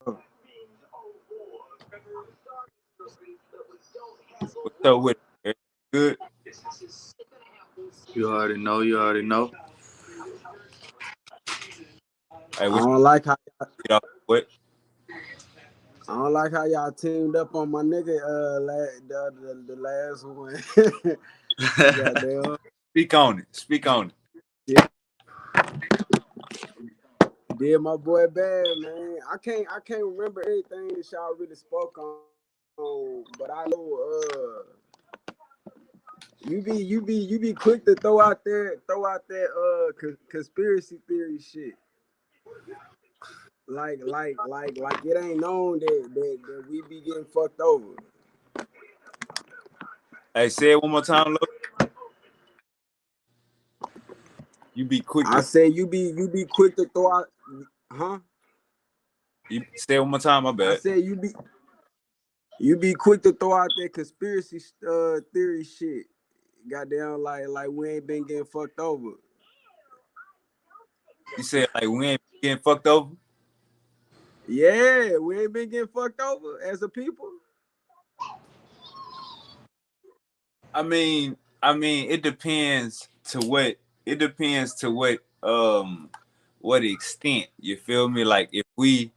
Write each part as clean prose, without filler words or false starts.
What's up with it? Good. You already know. You already know. Hey, I what's don't like how get off what? I don't like how y'all teamed up on my nigga the last one. Goddamn. Speak on it. Speak on it. Yeah, did my boy bad, man. I can't remember everything that y'all really spoke on, but I know you be quick to throw out that conspiracy theory shit. Like it ain't known that we be getting fucked over. Hey, say it one more time, look. You be quick I to said you be quick to throw out, huh? you say it one more time, my I bad. said you be quick to throw out that conspiracy theory shit. Goddamn, like we ain't been getting fucked over. You said like we ain't getting fucked over. Yeah, we ain't been getting fucked over as a people. I mean, it depends to what extent. You feel me? Like if we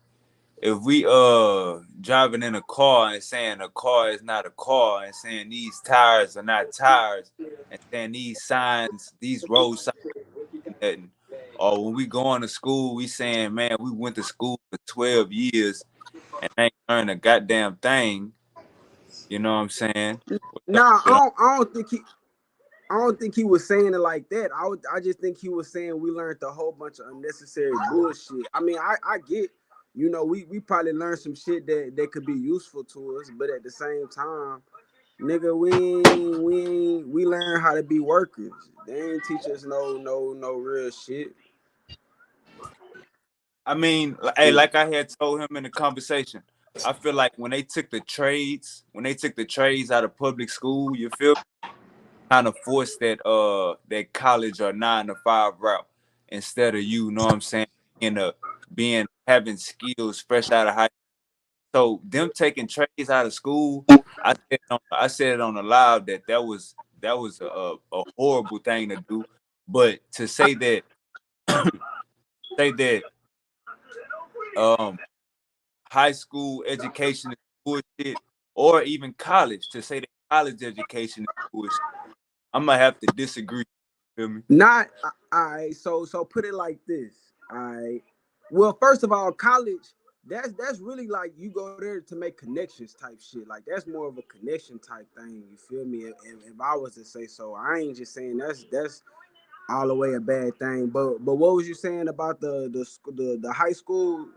driving in a car and saying a car is not a car and saying these tires are not tires and saying these signs, these road signs and nothing. Or when we going to school, we saying, man, we went to school for 12 years and ain't learned a goddamn thing. You know what I'm saying? What's up Nah, with I don't think he was saying it like that. I just think he was saying we learned a whole bunch of unnecessary bullshit. I mean, I get, we probably learned some shit that could be useful to us, but at the same time, nigga, we learn how to be workers. They ain't teach us no real shit. I mean, hey, like I had told him in the conversation, I feel like when they took the trades out of public school, you feel kind of forced that college or 9 to 5 route instead of you know what I'm saying, in a being having skills fresh out of high. So them taking trades out of school, I said it on the live that was a horrible thing to do. But to say that um high school education is bullshit, or even college, to say that college education is bullshit, I'm gonna have to disagree. Feel me? Not all right. So put it like this. All right. Well, first of all, college. That's really like you go there to make connections type shit. Like that's more of a connection type thing. You feel me? If I was to say so, I ain't just saying that's all the way a bad thing. But what was you saying about the high school?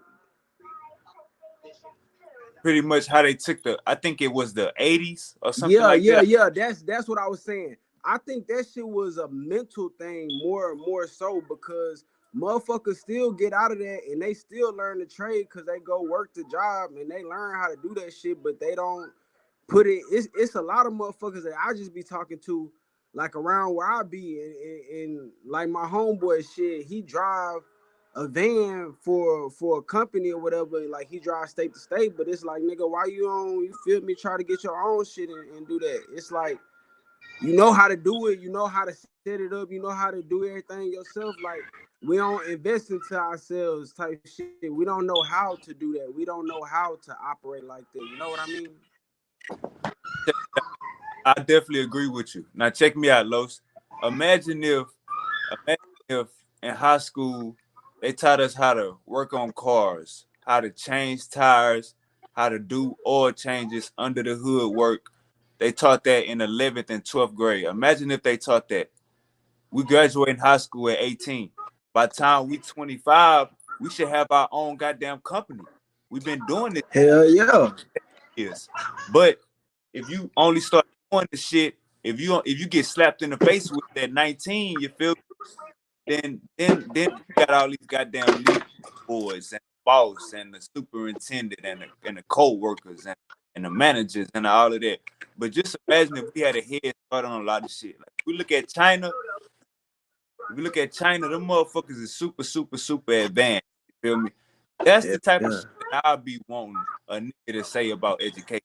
Pretty much how they took I think it was the 80s or something Yeah, like yeah, that. yeah. That's what I was saying. I think that shit was a mental thing more so because motherfuckers still get out of that and they still learn the trade because they go work the job and they learn how to do that shit, but they don't put it. It's a lot of motherfuckers that I just be talking to, like around where I be, and like my homeboy shit. He drive a van for a company or whatever. Like he drives state to state, but it's like nigga, why you on? You feel me? Try to get your own shit and do that. It's like you know how to do it. You know how to set it up. You know how to do everything yourself. Like we don't invest into ourselves type shit. We don't know how to do that. We don't know how to operate like that. You know what I mean? I definitely agree with you. Now check me out, Los. Imagine if imagine if in high school they taught us how to work on cars, how to change tires, how to do oil changes, under the hood work. They taught that in 11th and 12th grade. Imagine if they taught that. We graduate in high school at 18. By the time we 25, we should have our own goddamn company. We've been doing this Hell yeah. years. But if you only start doing the shit, if you get slapped in the face with that 19, you feel, then you got all these goddamn lead boys and the boss and the superintendent and the co-workers and the managers and all of that. But just imagine if we had a head start on a lot of shit. Like if we look at China, them motherfuckers is super, super, super advanced. You feel me? That's Yeah, the type of yeah. shit I'll be wanting a nigga to say about education.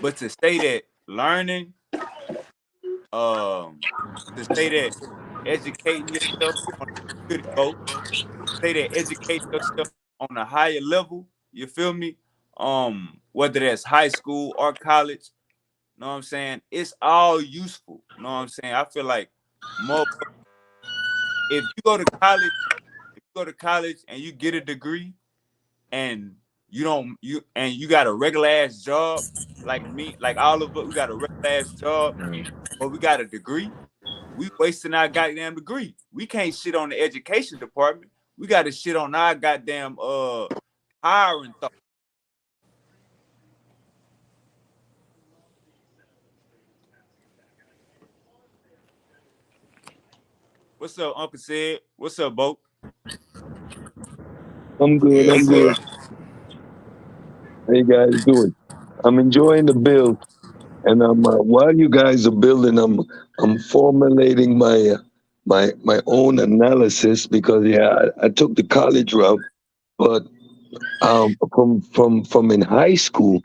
But to say that learning, um, to say that educating yourself on a good go, say that educating yourself on a higher level, you feel me? Whether that's high school or college, know what I'm saying? It's all useful. Know what I'm saying? I feel like more if you go to college, if you go to college and you get a degree and you got a regular ass job, like me, like all of us, we got a regular ass job, but we got a degree, we wasting our goddamn degree. We can't shit on the education department. We got to shit on our goddamn hiring thought. What's up, Uncle Said? What's up, Bo? I'm good. I'm good. How you guys doing? I'm enjoying the build, and while you guys are building, I'm formulating my own analysis because yeah, I took the college route, but from in high school,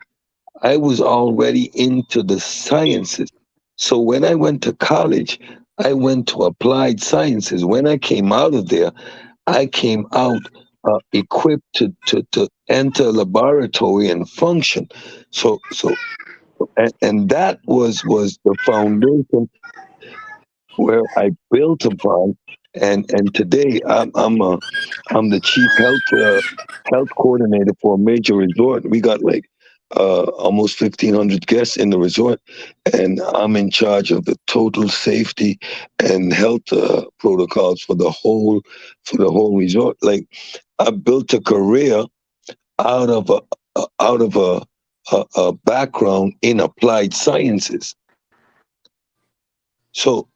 I was already into the sciences. So when I went to college, I went to applied sciences. When I came out of there, I came out equipped to enter a laboratory and function. So, and that was the foundation where I built upon. And today I'm the chief health coordinator for a major resort. We got like almost 1,500 guests in the resort, and I'm in charge of the total safety and health protocols for the whole resort. Like I built a career out of a background in applied sciences. So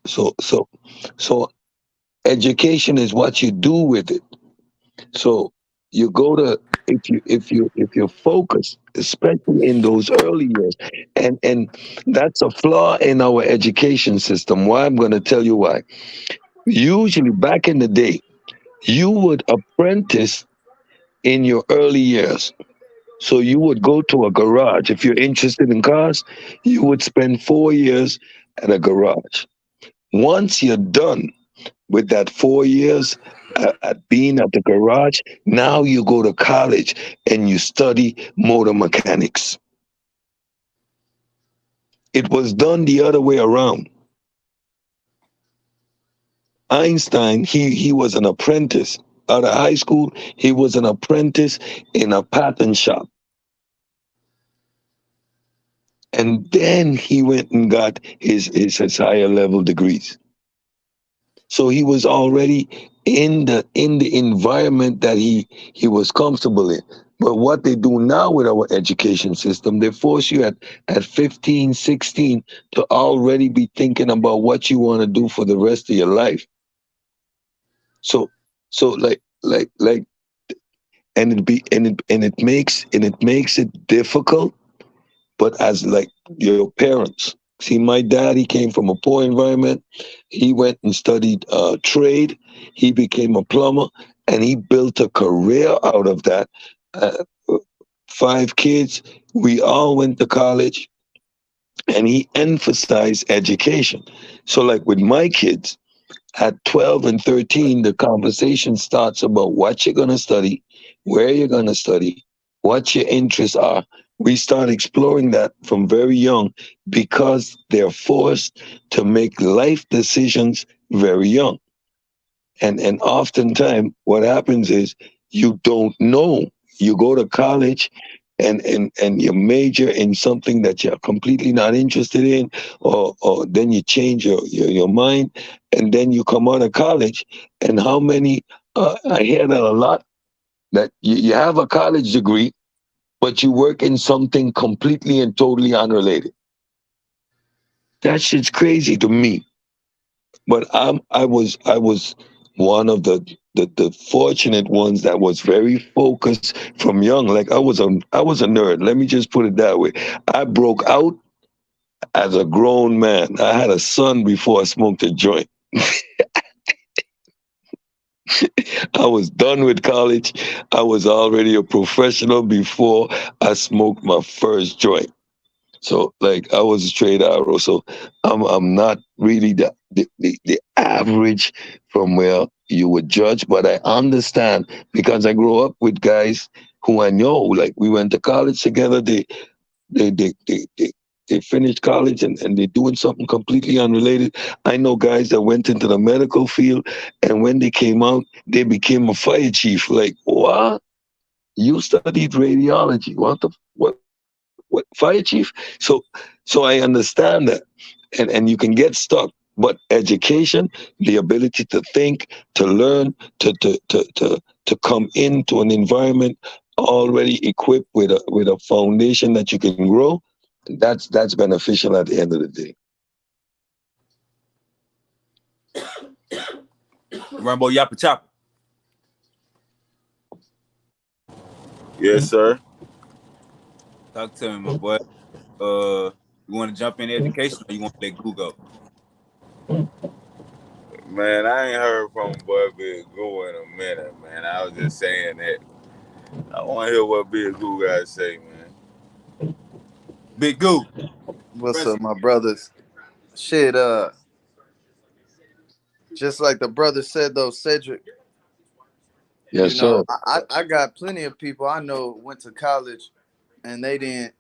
education is what you do with it. So you go to if you focus, especially in those early years, and that's a flaw in our education system. Why? I'm going to tell you why. Usually back in the day, you would apprentice in your early years. So you would go to a garage. If you're interested in cars, you would spend 4 years at a garage. Once you're done with that 4 years at being at the garage, now you go to college and you study motor mechanics. It was done the other way around. Einstein, he was an apprentice. Out of high school, he was an apprentice in a pattern shop. And then he went and got his higher level degrees. So he was already in the environment that he was comfortable in. But what they do now with our education system, they force you at 15, 16 to already be thinking about what you want to do for the rest of your life. So so like and it makes it difficult, but as like your parents. See, my dad, he came from a poor environment. He went and studied trade. He became a plumber, and he built a career out of that. Uh, 5 kids, we all went to college, and he emphasized education. So, like with my kids, at 12 and 13, the conversation starts about what you're going to study, where you're going to study, what your interests are. We start exploring that from very young because they're forced to make life decisions very young. And oftentimes, what happens is you don't know. You go to college and you major in something that you're completely not interested in, or then you change your mind, and then you come out of college. And how many, I hear that a lot, that you have a college degree, but you work in something completely and totally unrelated. That shit's crazy to me. But I was one of the fortunate ones that was very focused from young. Like I was a nerd. Let me just put it that way. I broke out as a grown man. I had a son before I smoked a joint. I was done with college. I was already a professional before I smoked my first joint. So like I was a straight arrow. So I'm not really the average from where you would judge, but I understand because I grew up with guys who I know. Like we went to college together. They they they they, they finished college and they're doing something completely unrelated. I know guys that went into the medical field and when they came out, they became a fire chief. Like, what? You studied radiology. What fire chief? So I understand that. And you can get stuck. But education, the ability to think, to learn, to come into an environment already equipped with a foundation that you can grow, that's beneficial at the end of the day. Rambo Yappa Chopper. Yes, sir. Talk to me, my boy. You want to jump in education or you want to let Google? Man, I ain't heard from Boy Big Goo in a minute, man. I was just saying that. I want to hear what Big Goo got to say, man. Big Goo. What's up, President. my brothers? Shit, just like the brother said though, Cedric, Yes, sir. I got plenty of people I know went to college and they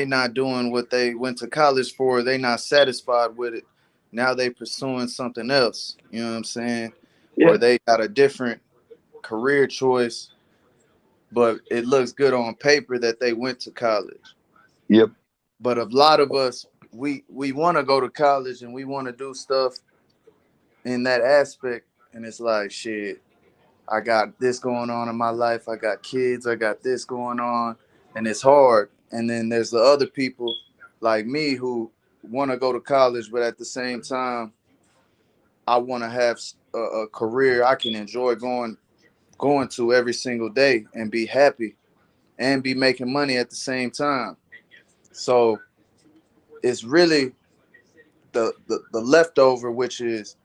not doing what they went to college for. They not satisfied with it. Now they pursuing something else. You know what I'm saying? Yeah. Or they got a different career choice, but it looks good on paper that they went to college. Yep. But a lot of us, we want to go to college and we want to do stuff in that aspect, and it's like shit. I got this going on in my life. I got kids. I got this going on, and it's hard. And then there's the other people like me who want to go to college, but at the same time, I want to have a career I can enjoy going to every single day and be happy and be making money at the same time. So it's really the leftover, which is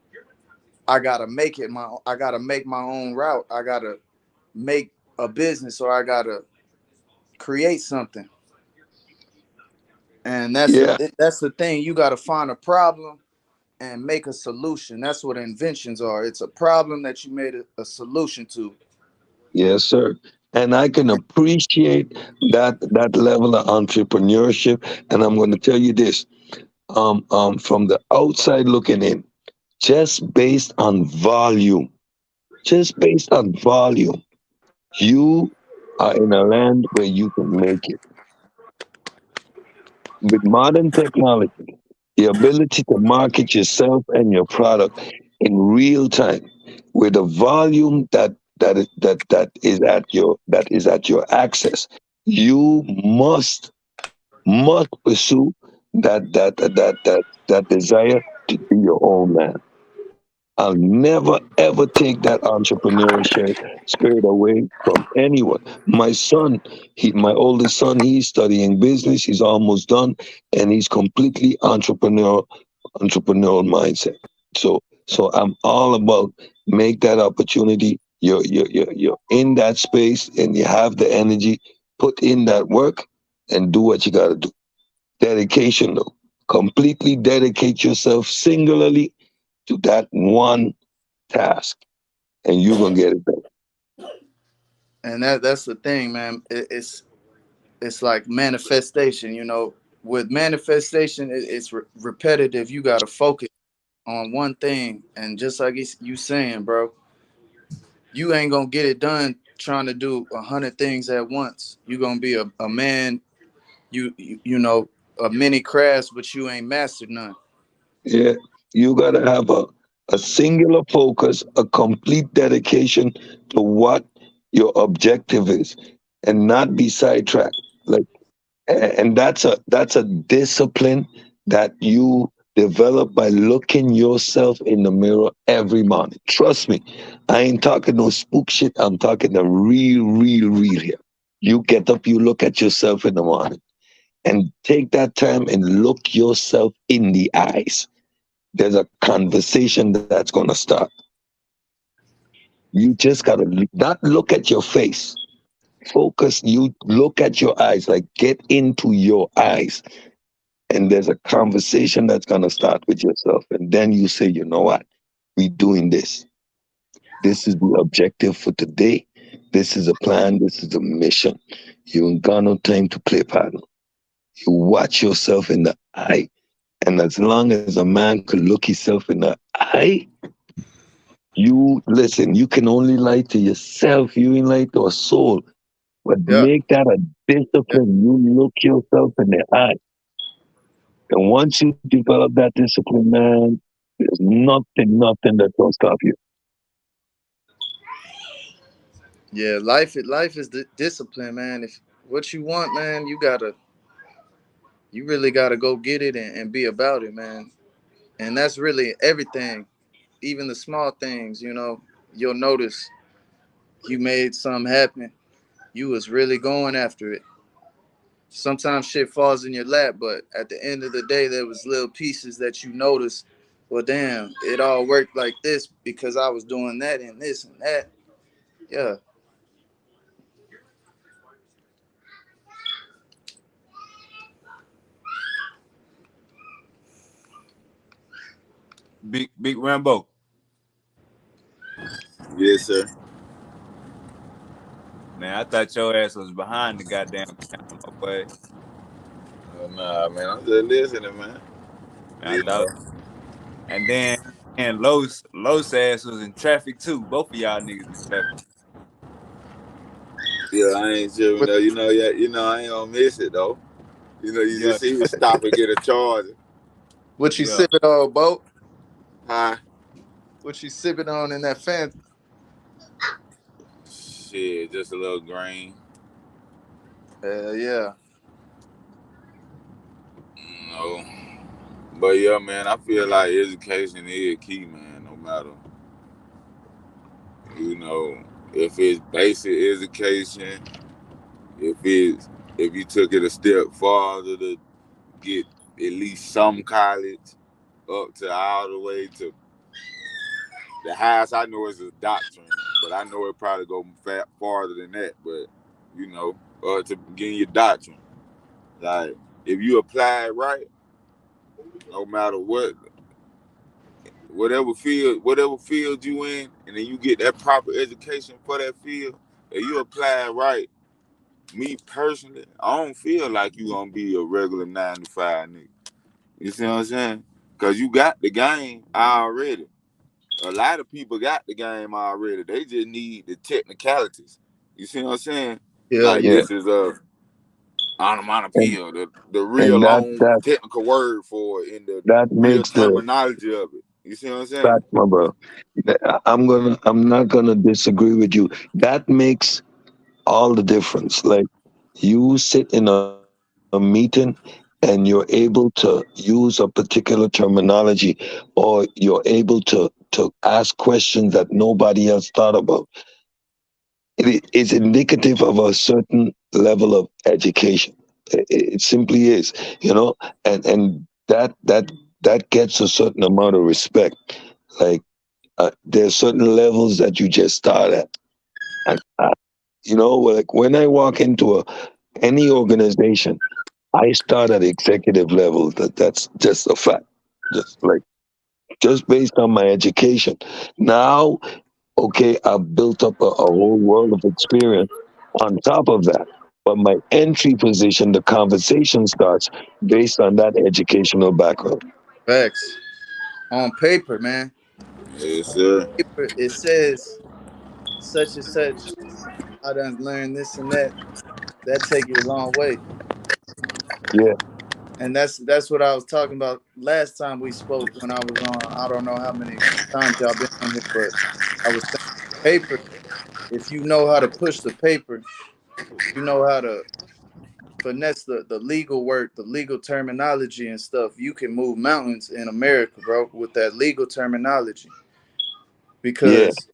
I gotta make my own route. I gotta make a business or I gotta create something. And Yeah. that's the thing. You gotta find a problem and make a solution. That's what inventions are. It's a problem that you made a solution to. Yes, sir. And I can appreciate that level of entrepreneurship. And I'm going to tell you this, from the outside looking in, just based on volume, just based on volume, you are in a land where you can make it. With modern technology, the ability to market yourself and your product in real time with a volume that is at your access, you must pursue that desire to be your own man. I'll never ever take that entrepreneurship spirit away from anyone. My oldest son, he's studying business. He's almost done, and he's completely entrepreneurial mindset. So I'm all about make that opportunity. You're in that space, and you have the energy. Put in that work, and do what you got to do. Dedication, though. Completely dedicate yourself singularly to that one task, and you're gonna get it done. And that's the thing, man. It's like manifestation. With manifestation, it's repetitive. You gotta focus on one thing, and just like you saying, bro, you ain't gonna get it done trying to do 100 things at once. You gonna be a man. You know a many crafts, but you ain't mastered none. Yeah, you gotta have a singular focus, a complete dedication to what your objective is, and not be sidetracked. Like, and that's a discipline that you develop by looking yourself in the mirror every morning. Trust me, I ain't talking no spook shit. I'm talking the real here. You get up, you look at yourself in the morning, and take that time and look yourself in the eyes. There's a conversation that's going to start. You just gotta not look at your face. Focus. You look at your eyes. Like get into your eyes, and there's a conversation that's gonna start with yourself, and then you say, you know what, we doing this. This is the objective for today. This is a plan. This is a mission. You ain't got no time to play paddle. You watch yourself in the eye. And as long as a man could look himself in the eye, you listen, you can only lie to yourself. You ain't lie to a soul. But Yeah. make that a Yeah. discipline. You look yourself in the eye. And once you develop that discipline, man, there's nothing that can stop you. Yeah, life is the discipline, man. If what you want, man, you really gotta go get it and be about it, man. And that's really everything, even the small things. You'll notice you made something happen. You was really going after it. Sometimes shit falls in your lap, but at the end of the day, there was little pieces that you noticed. Well, damn, it all worked like this because I was doing that and this and that. Yeah, Big Rambo. Yes, sir. Man, I thought your ass was behind the goddamn counter, my boy. Nah, man, I'm just listening, man. Man, I You thought. know. And then and Los ass was in traffic too. Both of y'all niggas in traffic. Yeah, I ain't sure. what Yeah, I ain't gonna miss it though. You Yeah, just see me stop and get a charger. what you yeah. sipping on, boat? Huh? What you sipping on in that fan? Shit, just a little green. Yeah, You know. But yeah, man, I feel like education is key, man. No matter, you know, if it's basic education, if it's if you took it a step farther to get at least some college, up to all the way to the highest I know is a doctrine, but I know it probably go farther than that. But to getting your doctrine, like if you apply it right, no matter whatever field you in, and then you get that proper education for that field, and you apply it right. Me personally, I don't feel like you gonna be a regular 9 to 5 nigga. You see what I'm saying? Cause you got the game already. A lot of people got the game already. They just need the technicalities. You see what I'm saying? yeah, Like yeah. Yeah. this is a And onomatopoeia, the real and long technical word for it in the that real makes the terminology of it. You see what I'm saying? fact, my bro. I'm not gonna disagree with you. That makes all the difference. Like you sit in a meeting and you're able to use a particular terminology, or you're able to ask questions that nobody else thought about. It's indicative of a certain level of education. It simply is, and that gets a certain amount of respect. Like there's certain levels that you just start at, and like when I walk into any organization, I start at executive level. That's just a fact. Just like just based on my education. Now, okay, I've built up a whole world of experience on top of that. But my entry position, the conversation starts based on that educational background. Facts on paper, man. Yes, sir. Paper, it says such and such. I done learned this and that. That take you a long way. Yeah, And that's what I was talking about last time we spoke when I was on. I don't know how many times y'all been on here, but I was saying paper. If you know how to push the paper, you know how to finesse the legal work, the legal terminology and stuff. You can move mountains in America, bro, with that legal terminology yeah. because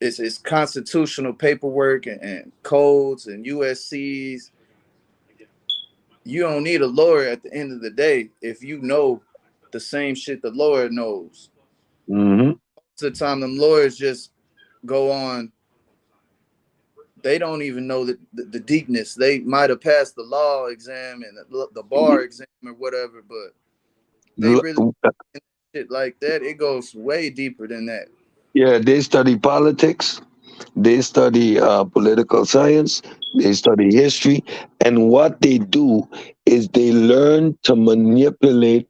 it's constitutional paperwork and codes and USCs. You don't need a lawyer at the end of the day if you know the same shit the lawyer knows. Hmm. Most of the time, them lawyers just go on, they don't even know the deepness. They might have passed the law exam and the bar exam or whatever, but they L- really shit like that. It goes way deeper than that. Yeah, they study politics, they study political science, they study history, and what they do is they learn to manipulate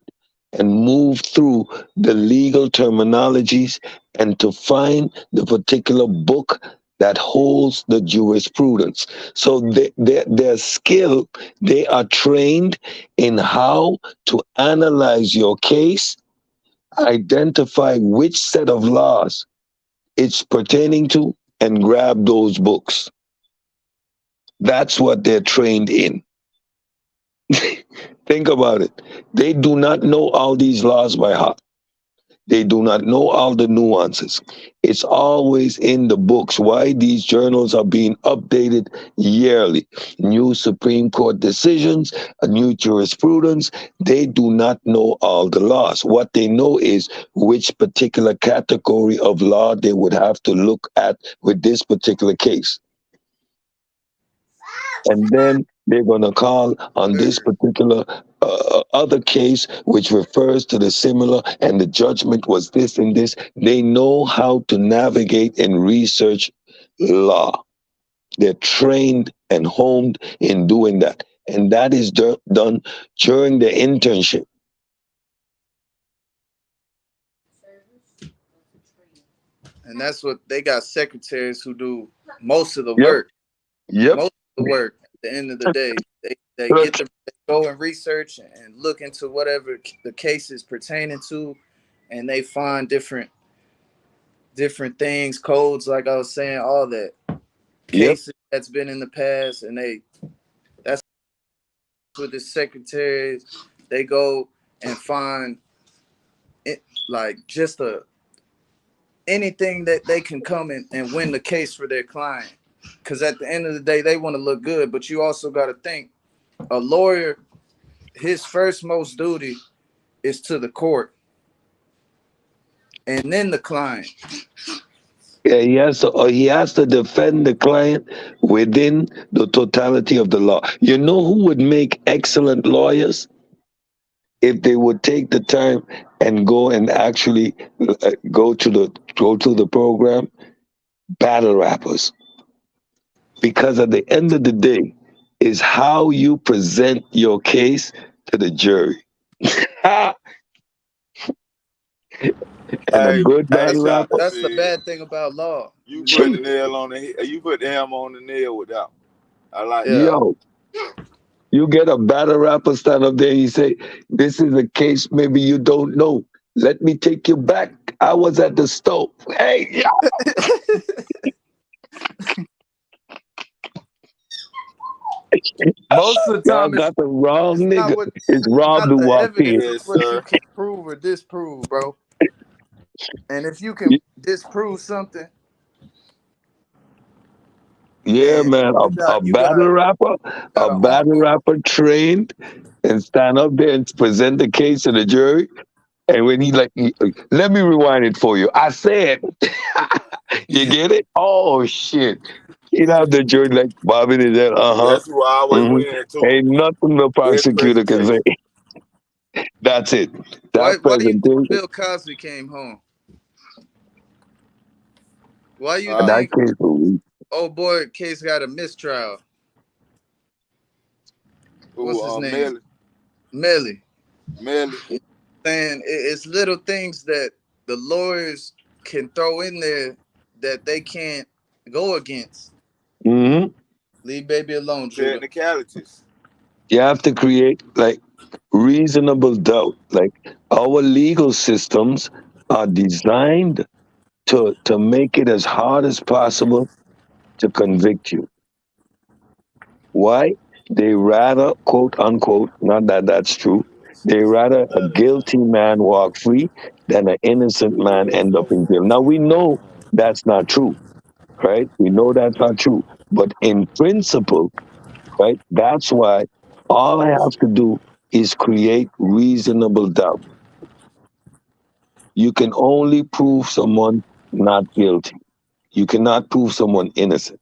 and move through the legal terminologies and to find the particular book that holds the jurisprudence. So their skill, they are trained in how to analyze your case, identify which set of laws it's pertaining to, and grab those books. That's what they're trained in. Think about it. They do not know all these laws by heart. They do not know all the nuances. It's always in the books. Why these journals are being updated yearly. New Supreme Court decisions, a new jurisprudence. They do not know all the laws. What they know is which particular category of law they would have to look at with this particular case. And then they're going to call on this particular other case, which refers to the similar, and the judgment was this and this. They know how to navigate and research law. They're trained and honed in doing that. And that is done during the internship. And that's what they got, secretaries who do most of the Yep, work. yep. Most of the work at the end of the day. They Good. get they go and research and look into whatever the case is pertaining to, and they find different things, codes, like I was saying, all that Yep, cases that's been in the past, and that's with the secretaries. They go and find it, like just anything that they can come and win the case for their client. Because at the end of the day, they want to look good, but you also got to think a lawyer, his first most duty is to the court and then the client. yeah, he has to defend the client within the totality of the law. You know who would make excellent lawyers? If they would take the time and go and actually go to the program, battle rappers, because at the end of the day is how you present your case to the jury. And a Hey, good hey, battle rapper, Shaka That's the said, bad thing about law. you You put know? the nail on the head. You put the hammer on the nail with that one. I like that. Yeah. yo, you get a battle rapper stand up there and you say, "This is a case maybe you don't know. Let me take you back. I was at the stove. Hey, yeah, Most of the y'all time, got the wrong it's not nigga. what It's Rob not who the walked in. evidence, it's Yes, what you sir. can prove or disprove, bro. And if you can Y- disprove something, Yeah, then man, you got you got a got an battle army. rapper trained and stand up there and present the case to the jury. And when let me rewind it for you. I said, you get it? Oh shit! You know the jury like bobbing his head. Uh huh. That's who I always Hmm. win too. Ain't nothing the Best prosecutor can say. presentation. That's it. Why That do you think presentation, Bill Cosby came home? Why you Uh, that think case was weak. oh boy case got a mistrial? who? What's his name? Melly. Melly. Melly. Saying it's little things that the lawyers can throw in there that they can't go against. Hmm. Leave baby alone, Judah. Technicalities. You have to create like reasonable doubt. Like our legal systems are designed to make it as hard as possible to convict you. Why? They rather, quote unquote, not that that's true, they rather a guilty man walk free than an innocent man end up in jail. Now we know that's not true, right? We know that's not true. But in principle, right, that's why all I have to do is create reasonable doubt. You can only prove someone not guilty. You cannot prove someone innocent.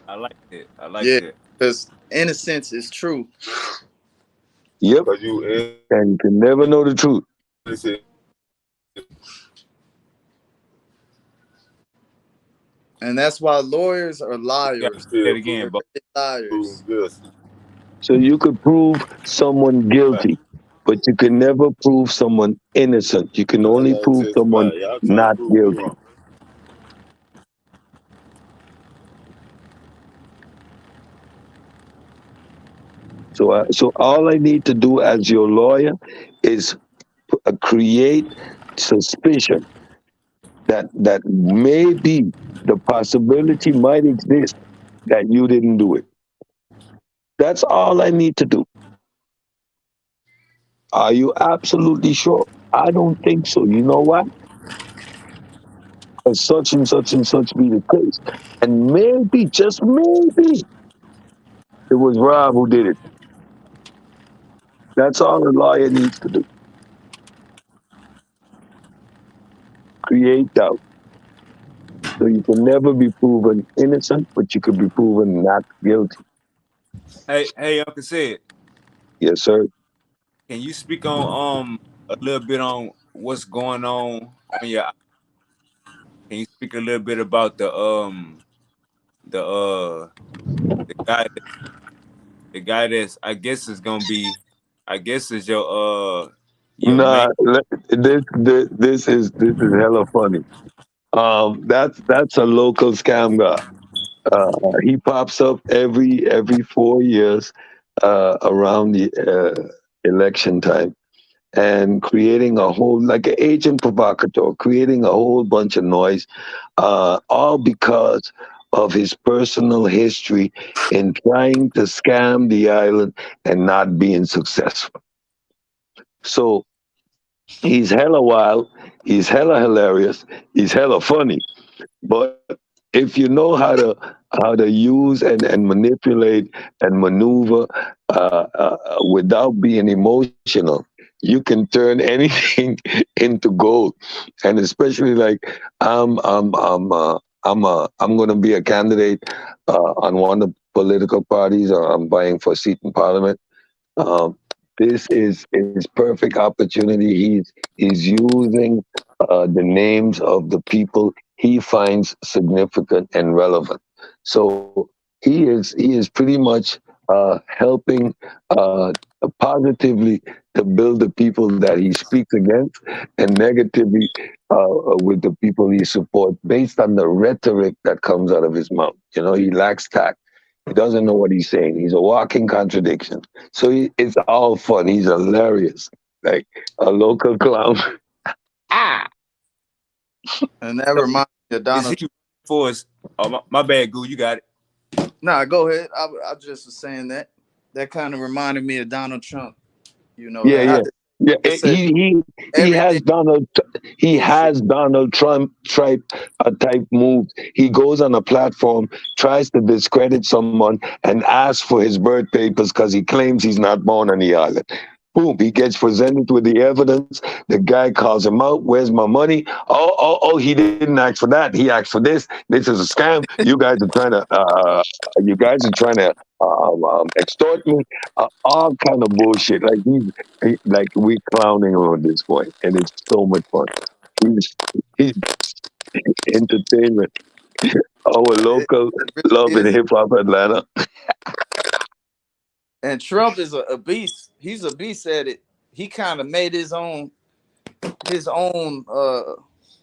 I like that. I like Yeah, that. because innocence is true. Yep. Cause you And you can never know the truth. innocent. And that's why lawyers are You gotta liars. say that Still again, They're bro. really liars. proven guilty. So you could prove someone Right. guilty, but you can never prove someone innocent. You can Cause I only gotta prove someone testify. Y'all trying to not prove me guilty. wrong. So all I need to do as your lawyer is create suspicion that maybe the possibility might exist that you didn't do it. That's all I need to do. Are you absolutely sure? I don't think so. You know why? Because such and such be the case. And maybe, just maybe, it was Rob who did it. That's all a lawyer needs to do. Create doubt. So you can never be proven innocent, but you could be proven not guilty. Hey, Uncle said, Yes, sir. can you speak on a little bit on what's going on your? Can you speak a little bit about the the guy that, the guy that's I guess is gonna be I guess is your main. Nah, this is hella funny. That's a local scam guy. He pops up every 4 years around the election time and creating a whole like an agent provocateur, creating a whole bunch of noise, all because of his personal history in trying to scam the island and not being successful. So he's hella wild, he's hella hilarious, he's hella funny. But if you know how to use and manipulate and maneuver without being emotional, you can turn anything into gold. And especially like I'm going to be a candidate on one of the political parties. I'm vying for a seat in parliament. um, this is perfect opportunity. He's using the names of the people he finds significant and relevant. So he is pretty much helping uh, positively to build the people that he speaks against, and negatively with the people he supports, based on the rhetoric that comes out of his mouth. You know, he lacks tact. He doesn't know what he's saying. He's a walking contradiction. So it's all fun. He's hilarious, like a local clown. Ah, And that So reminds me of is Donald he Trump. for us? Oh, my bad, Goo. You got it. Nah, go ahead. I just was saying that. That kind of reminded me of Donald Trump. You know, yeah, not yeah, to, yeah. to say He everything has he bullshit. has Donald Trump type moves. He goes on a platform, tries to discredit someone, and asks for his birth papers because he claims he's not born on the island. Boom, he gets presented with the evidence. The guy calls him out. Where's my money? Oh, he didn't ask for that. He asked for this. This is a scam. You guys are trying to extort me. All kind of bullshit. Like like we clowning him at this point, and it's so much fun. He's entertainment. Our It, local it love really in is. hip hop Atlanta. And Trump is a beast. He's a beast at it. He kind of made his own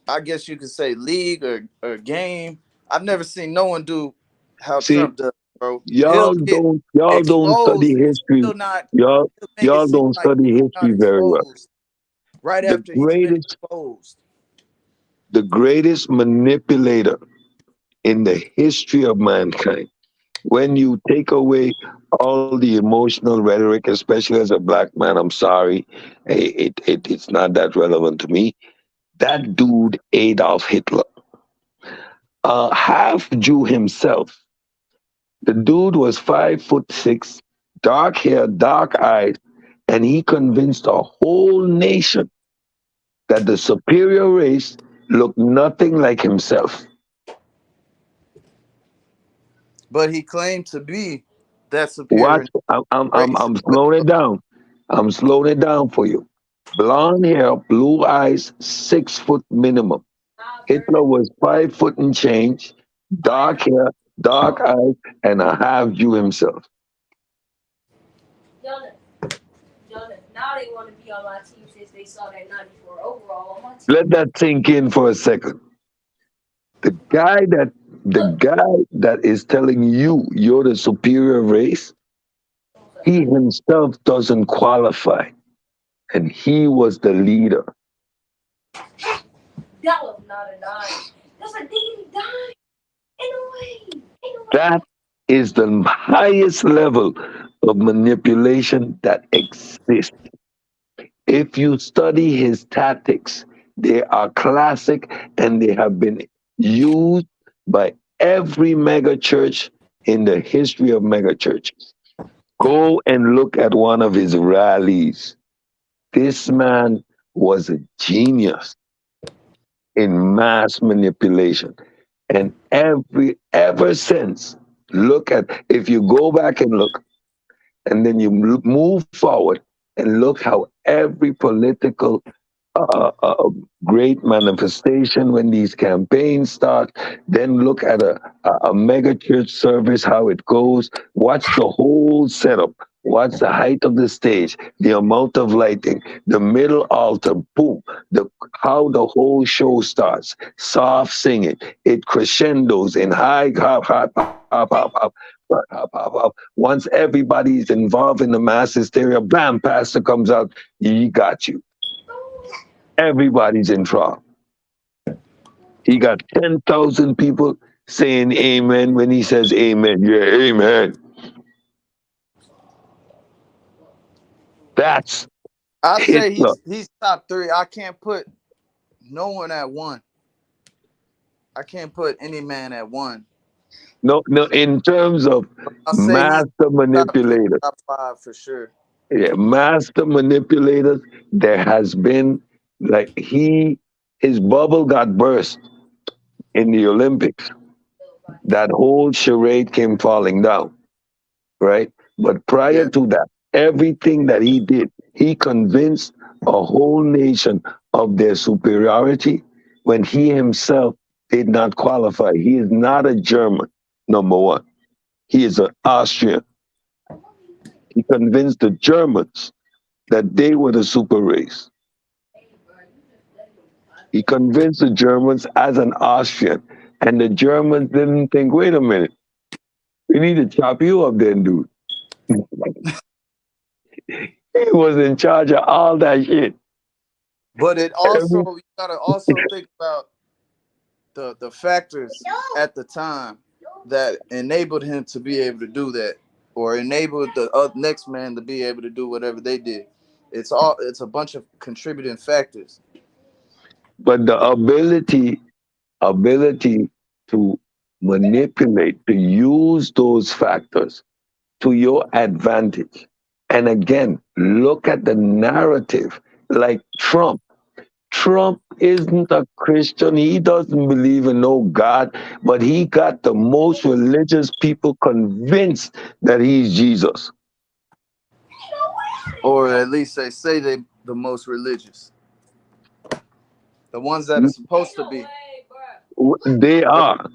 I guess you could say league or game. I've never seen no one do how See, Trump does, bro. He'll y'all get don't study exposed and history. still not Y'all he'll make it y'all seem don't like study he's not history very well. exposed right The after he's been greatest exposed. the greatest manipulator in the history of mankind. When you take away all the emotional rhetoric, especially as a black man, I'm sorry, it's not that relevant to me. That dude, Adolf Hitler, half Jew himself. The dude was 5'6", dark hair, dark eyes, and he convinced a whole nation. that the superior race looked nothing like himself. But he claimed to be that Watch, superior I'm race. slowing it down. I'm slowing it down for you. Blonde hair, blue eyes, 6 foot minimum. Hitler was 5 foot and change, dark hair, dark eyes, and a half Jew himself. Let that sink in for a second. The guy that the guy that is telling you you're the superior race, he himself doesn't qualify, and he was the leader. That is the highest level of manipulation that exists. If you study his tactics, they are classic and they have been used by every mega church in the history of mega churches. Go and look at one of his rallies. This man was a genius in mass manipulation. And ever since, look at, if you go back and look, and then you move forward and look how every political great manifestation when these campaigns start. Then look at a mega church service, how it goes. Watch the whole setup. Watch the height of the stage, the amount of lighting, the middle altar, boom, how the whole show starts. Soft singing, it crescendos in high, hop, hop, hop, hop, hop, hop, hop, hop, hop. Once everybody's involved in the mass hysteria, bam, pastor comes out, he got you. Everybody's in trouble. He got 10,000 people saying amen when he says amen. Yeah, amen. That's I say Hitler. he's top three. I can't put no one at one. I can't put any man at one. No, no, in terms of I'll say he's master top three, manipulators, top five for sure. yeah, master manipulators, there has been, like, his bubble got burst in the Olympics. That whole charade came falling down, right? But prior Yeah. to that, everything that he did, he convinced a whole nation of their superiority when he himself did not qualify. He is not a German, number one. He is an Austrian. He convinced the Germans that they were the super race. He convinced the Germans as an Austrian. And the Germans didn't think, wait a minute, we need to chop you up then, dude. He was in charge of all that shit. But it also, you gotta also think about the factors at the time that enabled him to be able to do that, or enabled the next man to be able to do whatever they did. It's a bunch of contributing factors. But the ability to manipulate, to use those factors to your advantage. And again, look at the narrative. Like Trump. Trump isn't a Christian. He doesn't believe in no God, but he got the most religious people convinced that he's Jesus. Or at least they say they the most religious. The ones that are supposed to be. They are.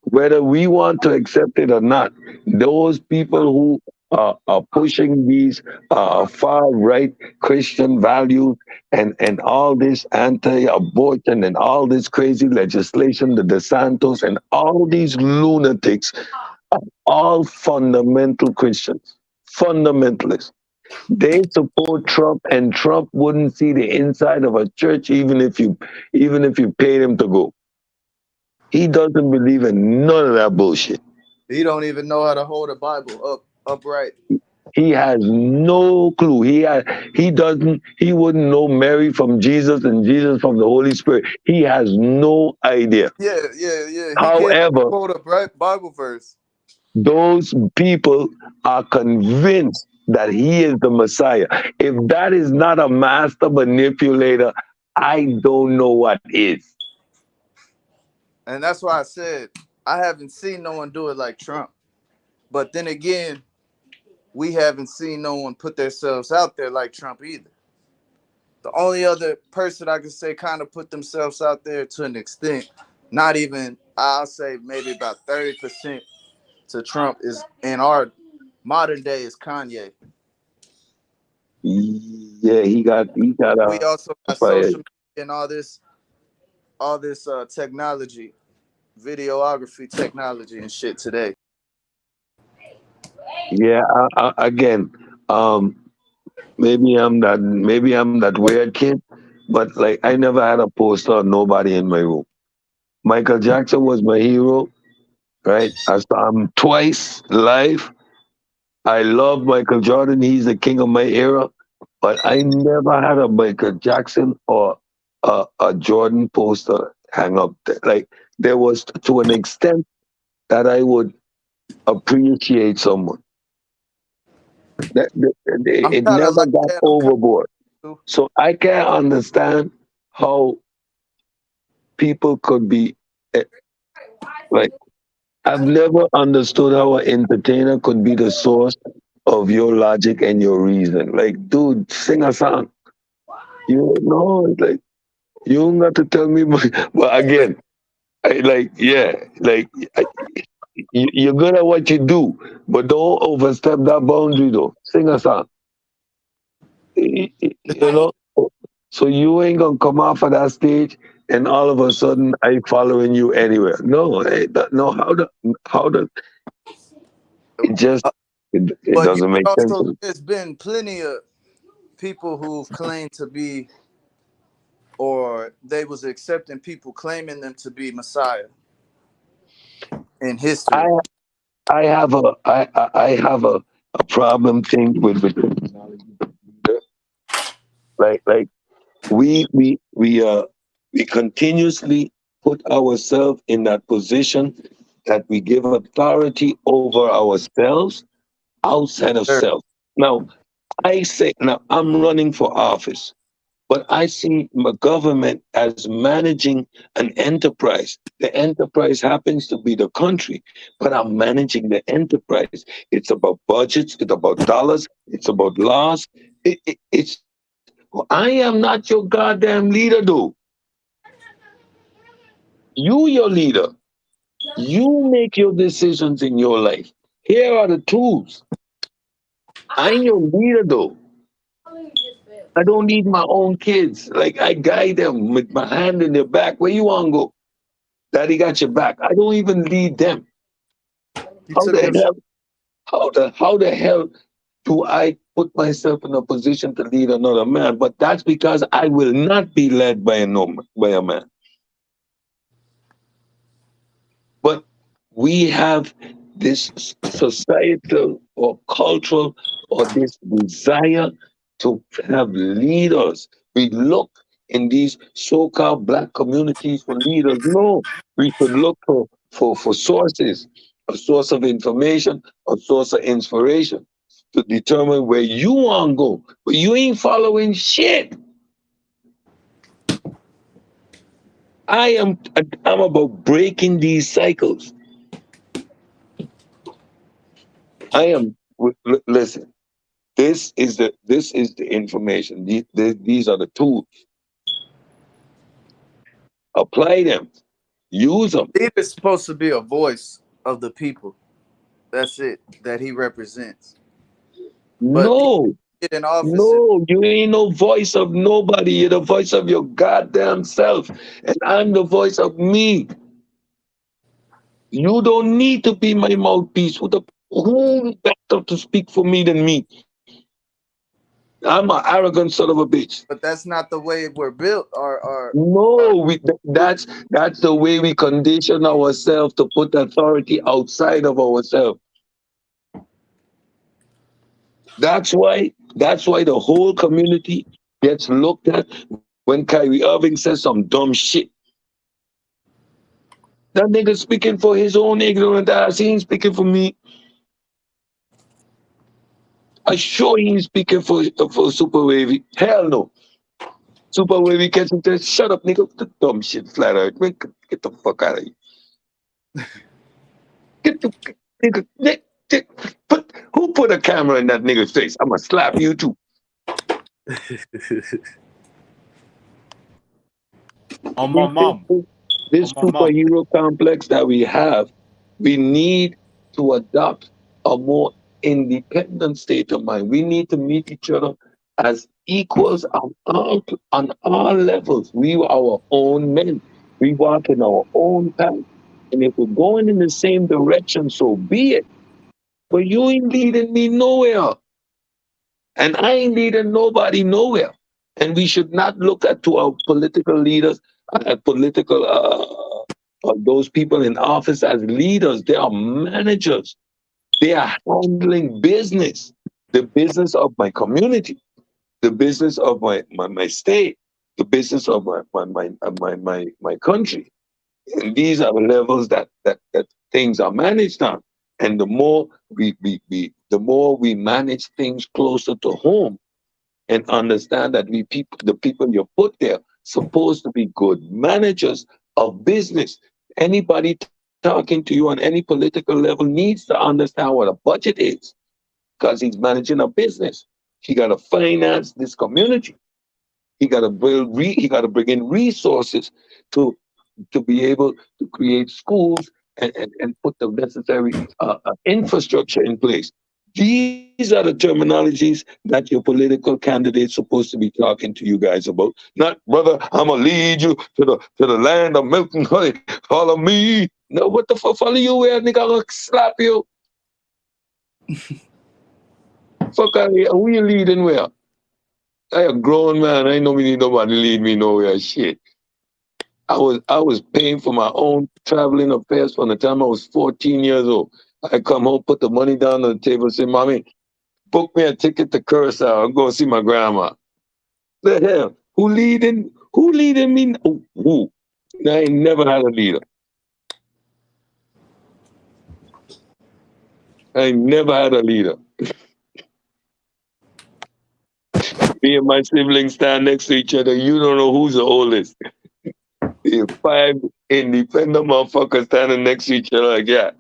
Whether we want to accept it or not, those people who are pushing these far right Christian values and all this anti abortion and all this crazy legislation, the DeSantos and all these lunatics are all fundamental Christians, fundamentalists. They support Trump, and Trump wouldn't see the inside of a church even if you paid him to go. He doesn't believe in none of that bullshit. He don't even know how to hold a Bible upright. He has no clue. He wouldn't know Mary from Jesus and Jesus from the Holy Spirit. He has no idea. Yeah. He can't However, quote a Bible verse. those people are convinced that he is the Messiah. If that is not a master manipulator, I don't know what is. And that's why I said I haven't seen no one do it like Trump. But then again, we haven't seen no one put themselves out there like Trump either. The only other person I can say kind of put themselves out there to an extent, not even, I'll say maybe about 30% to Trump is in our modern day is Kanye. Yeah, he got We also got fired. social media and all this technology, videography technology and shit today. Yeah, again, um, maybe I'm that weird kid, but like I never had a poster of nobody in my room. Michael Jackson was my hero, right? I saw him twice live. I love Michael Jordan. He's the king of my era. But I never had a Michael Jackson or a Jordan poster hang up there. Like there was to an extent that I would appreciate someone. I'm It kind of never like got that. I'm kind overboard. of So I can't understand how people could be eh, like. I've never understood how an entertainer could be the source of your logic and your reason. Like, dude, sing a song. You know, like you don't got to tell me. But again, yeah, like I, you're good at what you do, but don't overstep that boundary, though. Sing a song, you know. So you ain't gonna come off of that stage and all of a sudden I following you anywhere. No, no. How the it just it but you doesn't would make sense also to me. there's been plenty of people who've claimed to be or they was accepting people claiming them to be Messiah in I history. I have a problem thing with like we we continuously put ourselves in that position that we give authority over ourselves outside of Sure. self. Now now I'm running for office, but I see my government as managing an enterprise. The enterprise happens to be the country, but I'm managing the enterprise. It's about budgets, it's about dollars, it's about laws. It's I am not your goddamn leader, though. You, your leader. You make your decisions in your life. Here are the tools. I'm your leader, though. I don't need my own kids. Like I guide them with my hand in their back. Where you want to go? Daddy got your back. I don't even lead them. You How took the them shit. hell? How the hell do I put myself in a position to lead another man? But that's because I will not be led by by a man. But we have this societal or cultural or this desire to have leaders. We look in these so-called black communities for leaders. No, we should look for sources, a source of information, a source of inspiration to determine where you want to go. But you ain't following shit. I'm about breaking these cycles. I am. Listen. This is the information. These are the tools. Apply them. Use them. Leader's supposed to be a voice of the people. That's it that he represents. But people No, get in offices. no, you ain't no voice of nobody. You're the voice of your goddamn self, and I'm the voice of me. You don't need to be my mouthpiece. Who better to speak for me than me? I'm an arrogant son of a bitch. But that's not the way we're built. Our No, that's the way we condition ourselves to put authority outside of ourselves. That's why the whole community gets looked at when Kyrie Irving says some dumb shit. That nigga speaking for his own ignorant ass. He ain't speaking for me. I sure he ain't speaking for Super Wavy. Hell no. Super when we catch him, says, shut up, nigga. The dumb shit flat out. Man, get the fuck out of here. Get the nigga. Who put a camera in that nigga's face? I'm gonna slap you too. On my This, mom. On this my mom. superhero complex that we have, we need to adopt a more independent state of mind. We need to meet each other as equals on all levels. We are our own men. We walk in our own path. And if we're going in the same direction, so be it. But you ain't leading me nowhere. And I ain't leading nobody nowhere. And we should not look at to our political leaders, political those people in office as leaders. They are managers. They are handling business, the business of my community, the business of my state, the business of my country. And these are the levels that things are managed on. And the more the more we manage things closer to home and understand that the people you put there, supposed to be good managers of business. Anybody talking to you on any political level needs to understand what a budget is because he's managing a business. He got to finance this community. He got to bring in resources to to be able to create schools and put the necessary infrastructure in place. These are the terminologies that your political candidate's supposed to be talking to you guys about. Not, brother, I'm gonna lead you to the land of milk and honey. Follow me. No, what the fuck follow you where nigga? I'm gonna slap you. Fuck out of here. Who you leading where? I a grown man. I ain't no need nobody lead me nowhere. Shit. I was paying for my own traveling affairs from the time I was 14 years old. I come home, put the money down on the table, say, "Mommy, book me a ticket to Curacao. I'm going to see my grandma." The hell? Who leading? Who leading me? Who? I ain't never had a leader. I ain't never had a leader. Me and my siblings stand next to each other. You don't know who's the oldest. The five independent motherfuckers standing next to each other like that.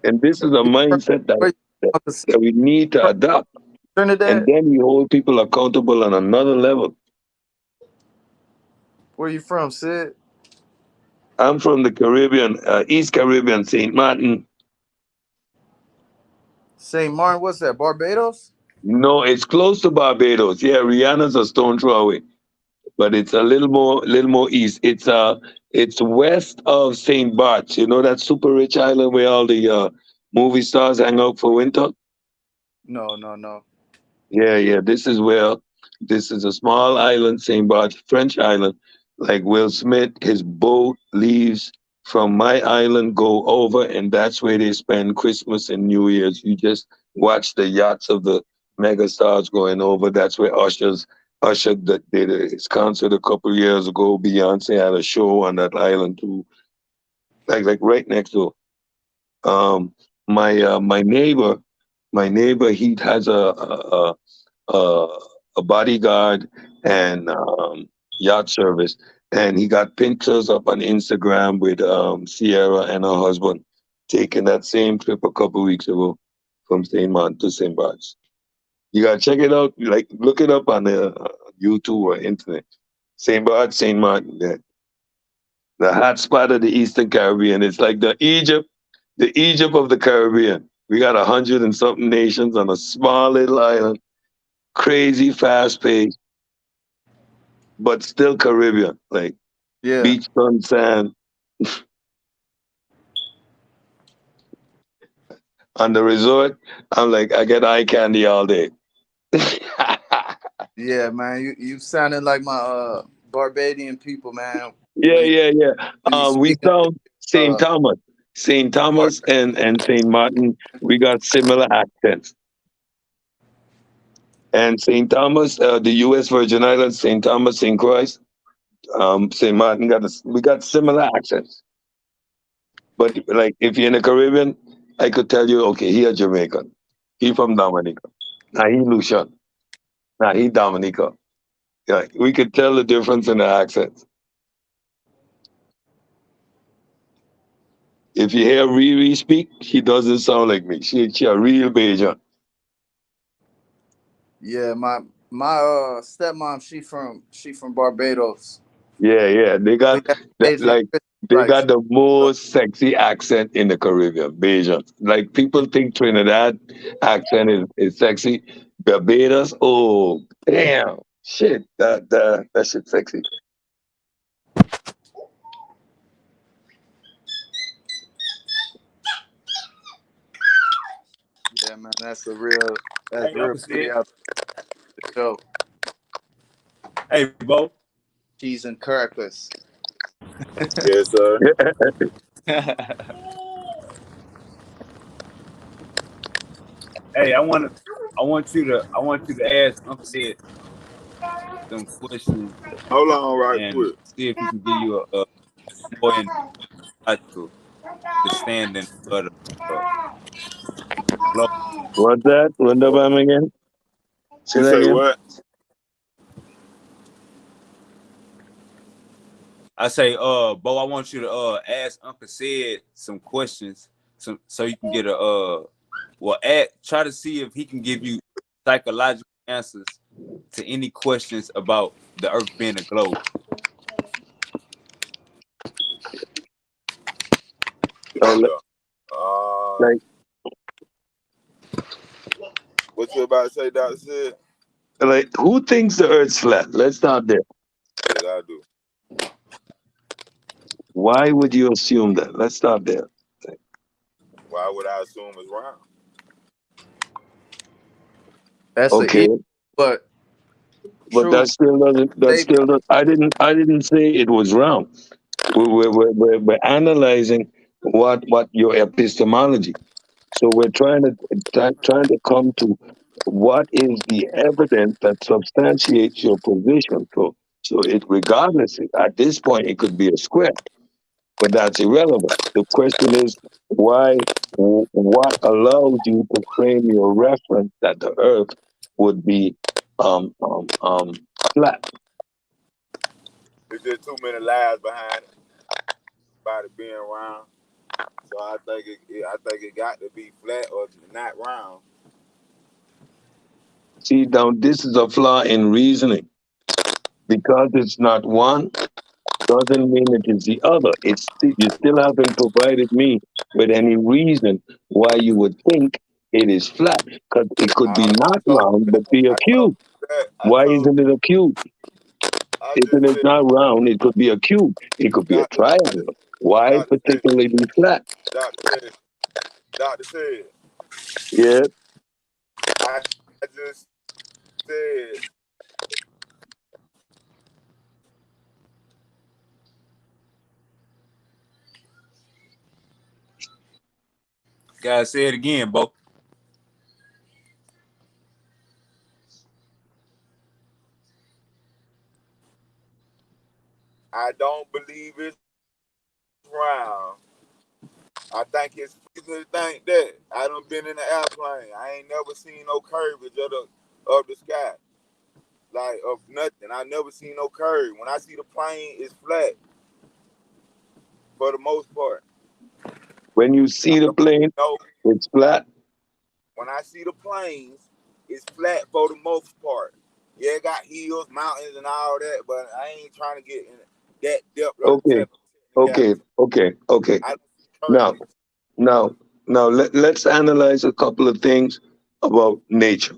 And this is a mindset Where you that, from? that we need to adopt. And Trinidad? then we hold people accountable on another level. Where you from, Sid? I'm from the Caribbean, East Caribbean, St. Martin. St. Martin, what's that? Barbados? No, it's close to Barbados. Yeah, Rihanna's a stone throw away, but it's a little more east. It's west of St. Bart's. You know that super rich island where all the movie stars hang out for winter. No, no, no. Yeah, yeah. This is a small island, St. Bart's, French island. Like Will Smith, his boat leaves from my island, go over, and that's where they spend Christmas and New Year's. You just watch the yachts of the mega stars going over. That's where Usher did his concert a couple years ago. Beyonce had a show on that island too, like right next door. Um, my neighbor, he has a, a bodyguard and yacht service. And he got pictures up on Instagram with Sierra and her husband taking that same trip a couple weeks ago from St. Martin to St. Bart's. You gotta check it out. Like look it up on the YouTube or internet. St. Bart's, St. Martin, the hot spot of the Eastern Caribbean. It's like the Egypt of the Caribbean. We got 100 and something nations on a small little island, crazy fast pace but still Caribbean, like Yeah. beach, sun, sand. On the resort, I'm like, I get eye candy all day. Yeah, Yeah, man. You sounded like my Barbadian people, man. When yeah, yeah. when you We speaking found St. uh Thomas, St. part. Thomas, and St. Martin. We got similar accents. And St. Thomas, the U.S. Virgin Islands, St. Thomas, St. Croix, St. Martin we got similar accents. But like, if you're in the Caribbean, I could tell you, okay, he a Jamaican, he from Dominica, now he Lucian. Nah, he Dominica. Yeah, we could tell the difference in the accents. If you hear Riri speak, she doesn't sound like me. She a real Bajan. Yeah, my stepmom, she from Barbados. Yeah, yeah. They We got have that Asian like Christmas they lights. got the most sexy accent in the Caribbean, Bajan. Like people think Trinidad accent is sexy. Barbados, oh damn. Shit. That shit sexy. Yeah, man, that's Hey, real Uncle pretty said, out the show. hey, Bo. Cheese and crackers. Yes, sir. Hey, I want you to ask Uncle said some questions Hold on, right and quick. see if he can give you a more in logical understanding of uh, the globe. What's that? Run the What? bomb again? Say You that say again? what? I say, Bo, I want you to ask Uncle said some questions, so you can get a try to see if he can give you psychological answers to any questions about the Earth being a globe. Oh, Yeah. Uh, like what you about to say, Doctor said? like who thinks the earth's flat? Let's start there. Yes, I do. Why would you assume that? Let's start there. Why would I assume it's round? That's a Okay. easy, but But true that statement. still does I didn't say it was round. We're analyzing what your epistemology. So we're trying to come to what is the evidence that substantiates your position. So it regardless at this point it could be a square, but that's irrelevant. The question is why what allows you to frame your reference that the Earth would be flat. There's just too many lies behind it about it being round. So I think it got to be flat or not round. See, now this is a flaw in reasoning because it's not one doesn't mean it is the other. You still haven't provided me with any reason why you would think it is flat. Because it could be I not told round, you that. but be a I told cube. you that. Why isn't it a cube? I If it just is said, not round, it could be a cube. It could be a Doctor, triangle. Why Doctor said, particularly flat? Doctor said, Doctor said. Yeah. I just said, Guys, say it again, Bo. I don't believe it's round. I think it's reason to think that. I done been in the airplane. I ain't never seen no curvature of the sky. Like of nothing. I never seen no curve. When I see the plane, it's flat for the most part. When you I see the don't plane, know. it's flat. When I see the planes, it's flat for the most part. Yeah, it got hills, mountains, and all that, but I ain't trying to get in that depth of the Okay. Okay. technicality. Okay. Okay. I don't see Now, curvature. now, let's analyze a couple of things about nature,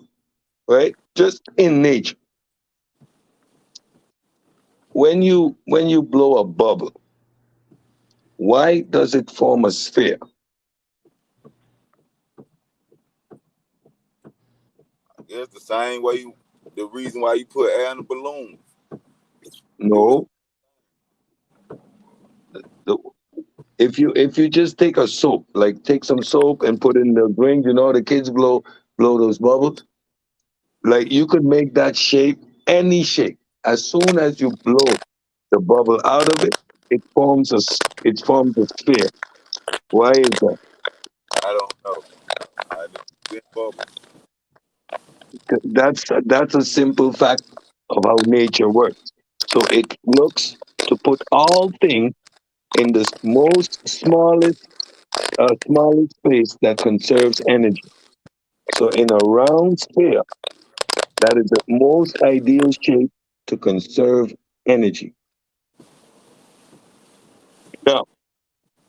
right? Just in nature. When you blow a bubble, why does it form a sphere? It's the same way the reason why you put air in a balloon. Do the No. The- if you just take a soap, like take some soap and put in the ring, the kids blow those bubbles. Like you could make that shape any shape. As soon as you blow the bubble out of it, it forms a sphere. Why is that? I don't know. I just been bubbles. That's a simple fact of how nature works. So it looks to put all things in the most smallest space that conserves energy. So in a round sphere, that is the most ideal shape to conserve energy. Now,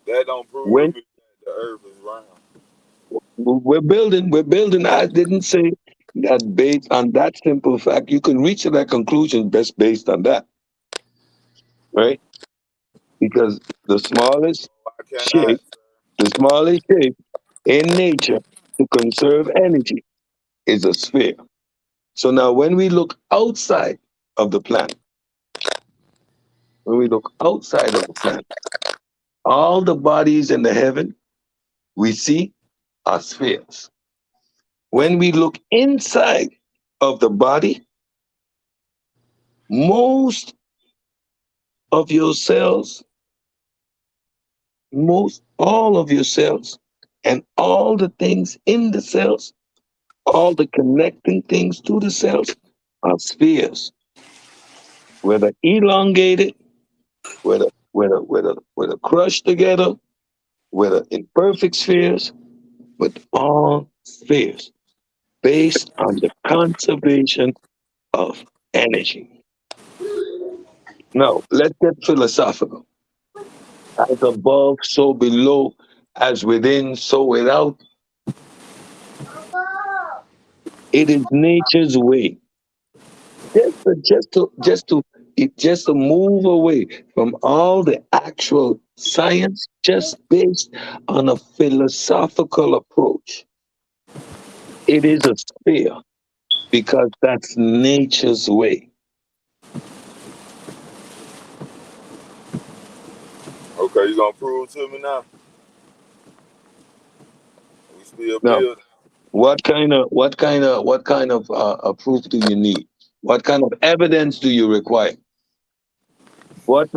That don't prove to when me that the earth is round. we're building. I didn't say that based on that simple fact, you can reach to that conclusion best based on that, right? Because the smallest I cannot. shape, the smallest shape in nature to conserve energy is a sphere. So now when we look outside of the planet, when we look outside of the planet, all the bodies in the heaven we see are spheres. When we look inside of the body, most of your cells, most all of your cells, and all the things in the cells, all the connecting things to the cells are spheres, whether elongated, whether crushed together, whether imperfect spheres, but all spheres based on the conservation of energy. Now, let's get philosophical. As above, so below, as within, so without. It is nature's way. Just to move away from all the actual science, just based on a philosophical approach. It is a sphere because that's nature's way. Okay, you gonna prove to me now? We still Now, building. what kind of proof do you need? What kind of evidence do you require? What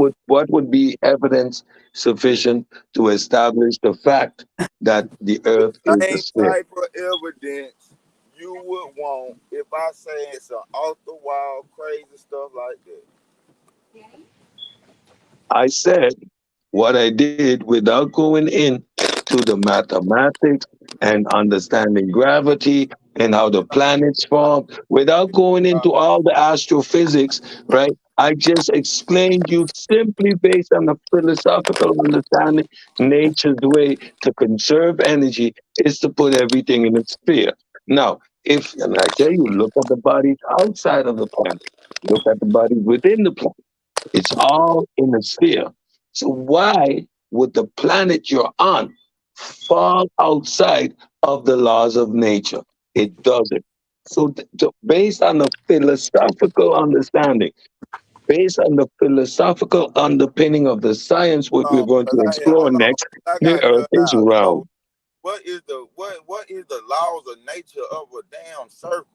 would be evidence sufficient to establish the fact that the The earth is a same sphere? type of evidence you would want if I say it's some off the wall crazy stuff like that. I said what I did without going in to the mathematics and understanding gravity and how the planets form, without going into all the astrophysics, right? I just explained you simply based on the philosophical understanding, nature's way to conserve energy is to put everything in a sphere. Now, if, and I tell you, look at the bodies outside of the planet, look at the bodies within the planet. It's all in a sphere. So why would the planet you're on fall outside of the laws of nature? It doesn't. So, based on the philosophical understanding, based on the philosophical underpinning of the science, what we're No, going to cause I had explore hold on. next, I the got Earth cut is out. round. So what is the laws of nature of a damn circle?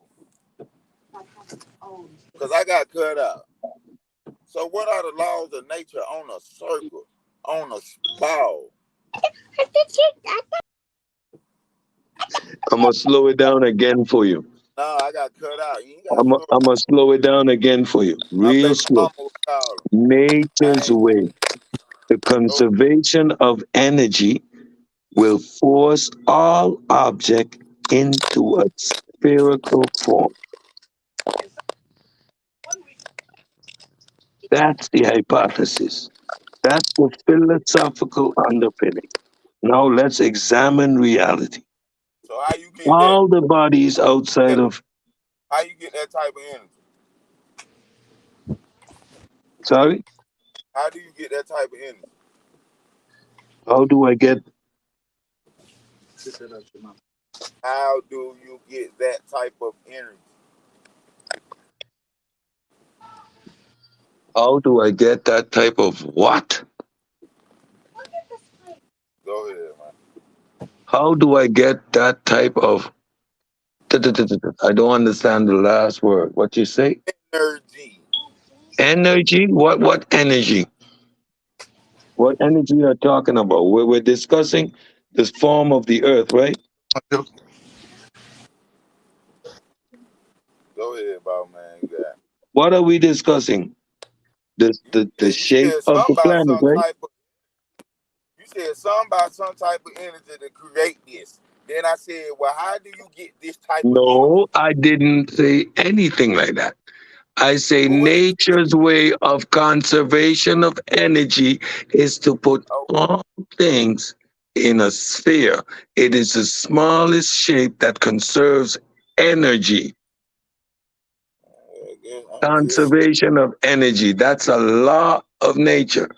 Cause I got cut out. So what are the laws of nature on a circle, on a ball? I'm gonna slow it down again for you. No, I got cut out. You ain't got I'm to gonna slow I'm down. gonna slow it down again for you, My real baby slow. mama was calling. I Nature's ain't way. The go. conservation of energy will force all object into a spherical form. That's the hypothesis. That's the philosophical underpinning. Now let's examine reality. So how you get that? All the bodies outside that of, how you get that type of energy? sorry, How do you get that type of energy? how do I get, How do you get that type of energy? how do I get that type of what? Go ahead, man. How do I get that type of, I don't understand the last word. What you say? Energy. Energy? What energy? What energy are you talking about? We're discussing this form of the earth, right? Go ahead, about man. You got. What are we discussing? The You shape said of something the about planet, some right? type of. You said something about some type of energy to create this. Then I said, well, how do you get this type of energy? No, I didn't say anything like that. I say Well, what did you say? nature's way of conservation of energy is to put Oh, all things in a sphere. It is the smallest shape that conserves energy. I guess I'm just. Conservation of energy. That's a law of nature.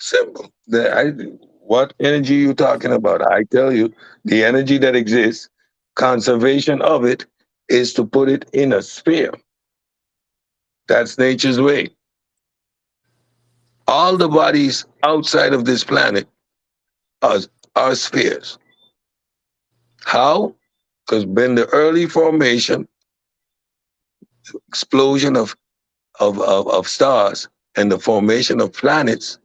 Simple. What energy you talking about? I tell you, the energy that exists, conservation of it is to put it in a sphere. That's nature's way. All the bodies outside of this planet are, are spheres. How? Because when the early formation, explosion of stars and the formation of planets,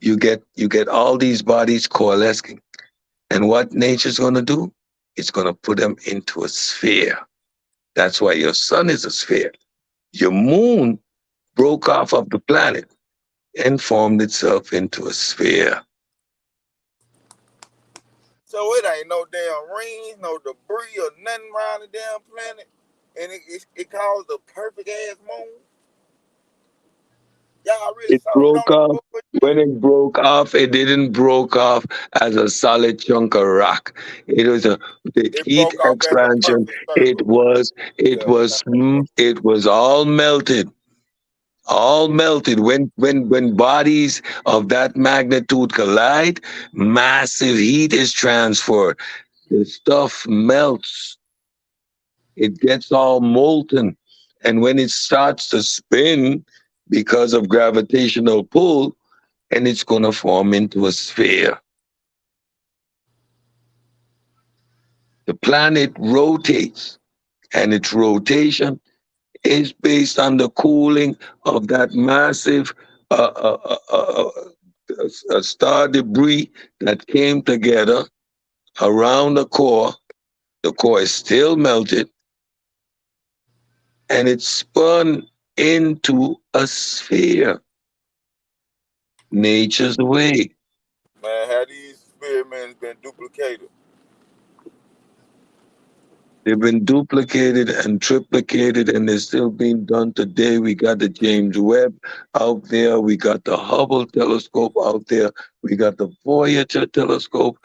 you get all these bodies coalescing. And what nature's gonna do? It's gonna put them into a sphere. That's why your sun is a sphere. Your moon broke off of the planet and formed itself into a sphere. So it ain't no damn rings, no debris or nothing around the damn planet, and it caused a perfect ass moon. Y'all really It sold broke on off. the When bullshit. it broke off, it didn't broke off as a solid chunk of rock. It was the It heat broke off as a expansion. perfect It circle. was it Yeah. was it was all melted. All melted when bodies of that magnitude collide, massive heat is transferred. The stuff melts, it gets all molten, and when it starts to spin because of gravitational pull, and it's going to form into a sphere. The planet rotates, and its rotation is based on the cooling of that massive uh, uh, uh, uh, star debris that came together around the core. The core is still melted, and it spun into a sphere. Nature's way. Man, how these experiments been duplicated? They've been duplicated and triplicated, and they're still being done today. We got the James Webb out there. We got the Hubble telescope out there. We got the Voyager telescope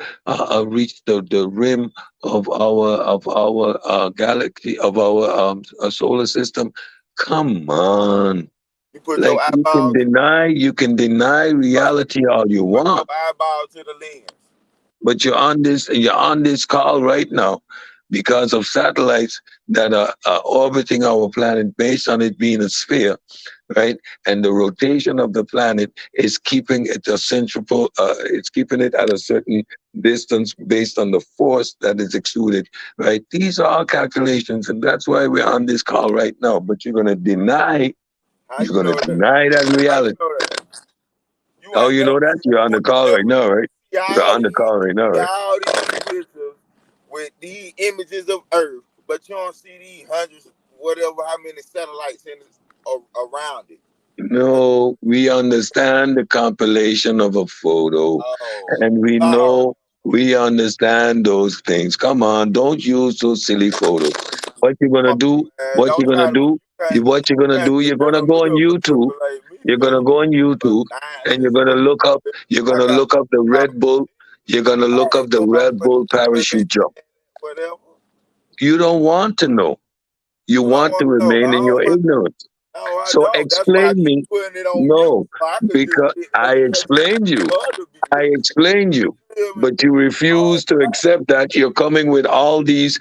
reached the rim of our galaxy, of our solar system. Come on. You put your Like eyeball to you can deny right. reality all you Put your want, eyeball to the lens. but you're on this call right now because of satellites that are orbiting our planet based on it being a sphere, right? And the rotation of the planet is keeping it a centrifugal. It's keeping it at a certain distance based on the force that is exuded, right? These are all calculations, and that's why we're on this call right now. But you're gonna deny. How You're you gonna know that? deny that How you reality. know that? You Oh, ain't you never know that? You're on you the ain't call right never now, right? see You're all on the these call right now, see right? all these pictures with these images of Earth, but you don't see these hundreds, whatever, how many satellites around it. Uh, No, we understand the compilation of a photo, Oh, and we oh, know we understand those things. Come on, don't use those silly photos. What you're come gonna on, do? man! What Don't you're gonna try to do? What you're gonna you can't do? sit You're there gonna and go on YouTube. manipulate me, You're baby. gonna go on But YouTube, and you're nonsense, gonna but look up. You're I gonna got look up the about Red Bull. You're gonna look I up ain't the nobody Red but Bull women, parachute jump. whatever. You don't want to know. You You don't want want to to know. remain in your ignorance. No, I So don't. That's why I explain keep me. putting it on mute. No, So I could just because sit I there and continue explained you. for her to be I listening. explained you, Feel me? but you Oh, refuse to God. accept that. You're coming with all these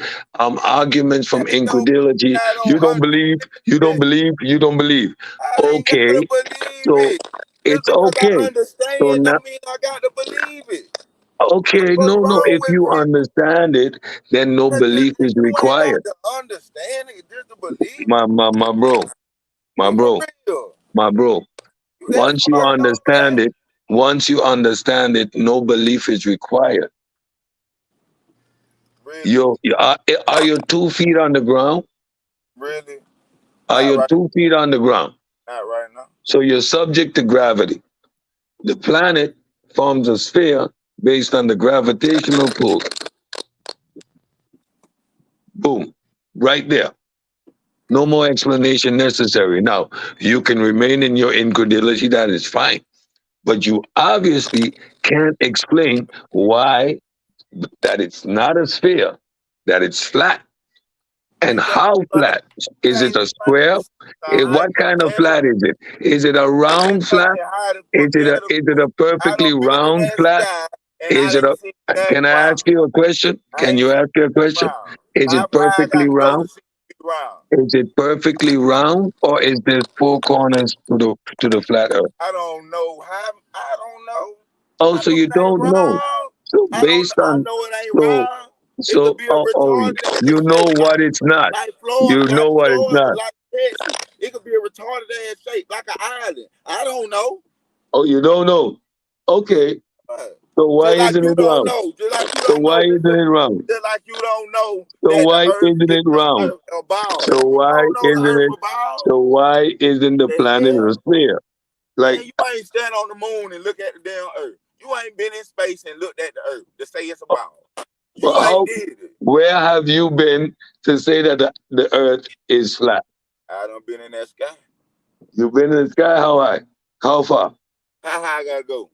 arguments from And it don't mean incredulity. I You don't don't believe. You don't understand it. believe. You don't believe. I ain't gotta Okay, believe so it. Just it's because I okay. So understand now, don't mean I got to believe it. okay, What's no, no. wrong If with you people? understand it, then no belief is You ain't got required. to understand it just to believe it. My bro, my Be for bro, real. my bro. You that Once you smart to know understand that. it, once you understand it, no belief is required. Really, Are your 2 feet on the ground? really, Are not your right, 2 feet on the ground? not right now. So you're subject to gravity. The planet forms a sphere based on the gravitational pull. Boom. Right there. No more explanation necessary. Now, you can remain in your incredulity, that is fine. But you obviously can't explain why that it's not a sphere, that it's flat. And Because how you flat? Is can't it a explain square? the shit on how What you kind of tell it. flat is it? Is it a Man, round fuck flat? it, how to Is put it a better. is it a I perfectly don't been in round that flat? sky and I Is it didn't a see nothing can I round. ask you a question? I Can ain't you seen ask you a nothing question? round. Is it How I perfectly got to know round? to see it round? Is it perfectly round or is there 4 corners to the flat earth? I don't know how. I don't know. Oh, I so know you it ain't don't know. round. So I don't. based I on know it ain't so round. It could so be a retarded you ass know shape, what it's not. like You Florida, know what it's not. like Texas. It could be a retarded ass shape, like an island. I don't know. Oh, you don't know. Okay. Uh, So why just like isn't you it don't round? know. Just like you So don't why know. isn't it round? Just like you don't know So that the why Earth isn't is it round? a ball. So You why don't know the isn't Earth it? a ball. So why isn't the The planet a hell? sphere? Man, Like, you ain't stand on the moon and look at the damn Earth. You ain't been in space and looked at the Earth to say it's a ball. well, You ain't did it. where have you been to say that the Earth is flat? I done been in that sky. You've been in the sky. How high? How far? How high I gotta go?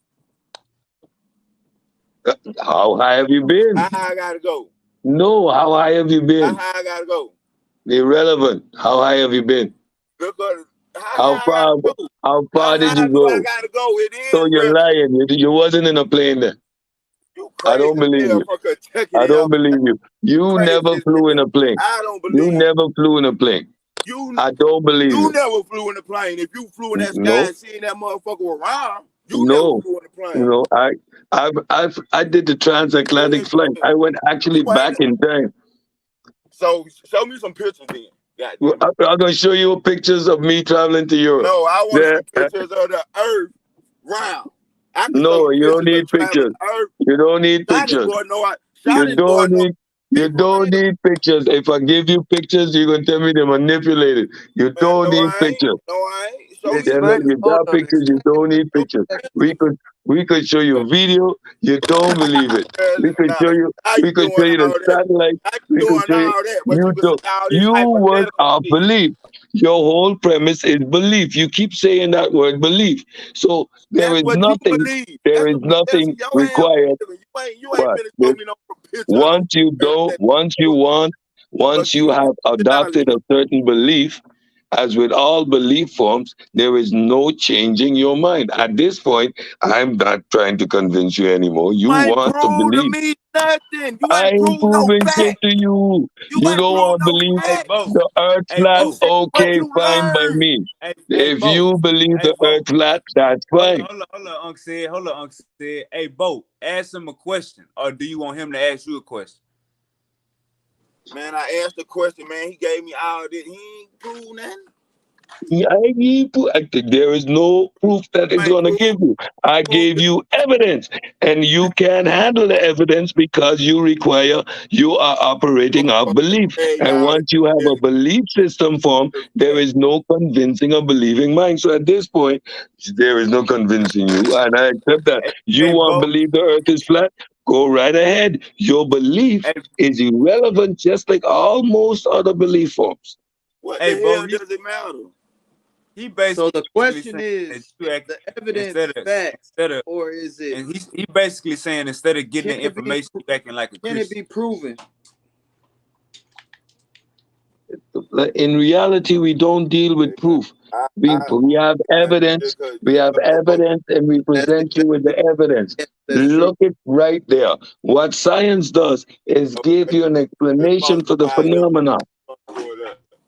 How high have you been? How high I gotta go? No. How high have you How been? high I gotta go? Irrelevant. How high have you been? Look at it. How How high I gotta far? go? How How far did high you do I go? gotta go? It So is you're relevant. lying. You wasn't in a plane then. You I don't crazy as believe hell you. from Kentucky I to don't Alabama. believe you. You Crazy never as flew in hell. a plane. I don't You believe never flew in a plane. you. I don't believe You you. never flew in the plane. If you flew in that sky No, and seen that motherfucker around, you never no, flew in the plane. no. I did the transatlantic flight. You I went actually ain't. back in time. So show me some pictures then. Well, Goddamn it. I'm gonna show you pictures of me traveling to Europe. No, I want to Yeah, see pictures of the Earth round. I can show no, you you don't pictures of need traveling pictures. the Earth. You don't need Shotty pictures. boy know I. You Shotty boy don't know. need. Be You for don't real. need pictures. If I give you pictures, you're gonna tell me they're manipulated. You Man, don't no, need I ain't. pictures. No, I ain't. Show me Yeah, some look, Explain. pictures. you Hold got on. pictures. You Explain. don't need Show pictures. me We could show you video. You don't believe it. pictures. We could Nah, show you. how you We could show doing you the all that? satellite. How you We could doing show you. all that? But you You can say don't. all this You was hypothetical our shit. belief. Your whole premise is belief. You keep saying that word belief. So there That's is what you nothing. believe. There That's is that's nothing in your hands. required. You ain't What? finna show me no picture of no Once you earth don't. that Once you want. Once you fucking have knowledge. adopted a certain belief, as with all belief forms, there is no changing your mind. At this point, I'm not trying to convince you anymore. You You ain't want to prove to believe. me nothing. You I ain't ain't prove no proving shit fact. to you. You You ain't don't prove want to no believe Hey, fact. Bo. the earth Hey, flat? You Bo. said what Okay, you fine by learned. me. Hey, If Bo. you believe Hey, the Bo. earth flat, that's fine. Hold on, Uncle said. Hold on, Uncle said. Hey, Bo, ask him a question, or do you want him to ask you a question? Man, I asked the question, man. He gave me all this. He ain't prove nothing. There is no proof that You it's ain't going to prove, give you. I prove gave you evidence, and you can't handle the evidence because you are operating off belief. hey, And y'all. once you have a belief system formed, there is no convincing a believing mind. So at this point, there is no convincing you, and I accept that. Hey, You hey, want to Bo. believe the earth is flat? Go right ahead. Your belief Hey, is irrelevant, just like almost other belief forms. What hey, the Bo. hell does it matter? He So basically the saying question that is: you is act the evidence instead of facts, instead of, or is it? and he basically saying instead of getting Can the it be? information, you acting like a Can it Christian. be proven? Like, in reality, we don't deal with Because proof. I, We, I, we have evidence, because we have evidence, and we That's present you with exactly. the evidence. Yes, that's true. Look it right there. What science does is give okay, you an it's explanation for the falsified evidence. phenomenon.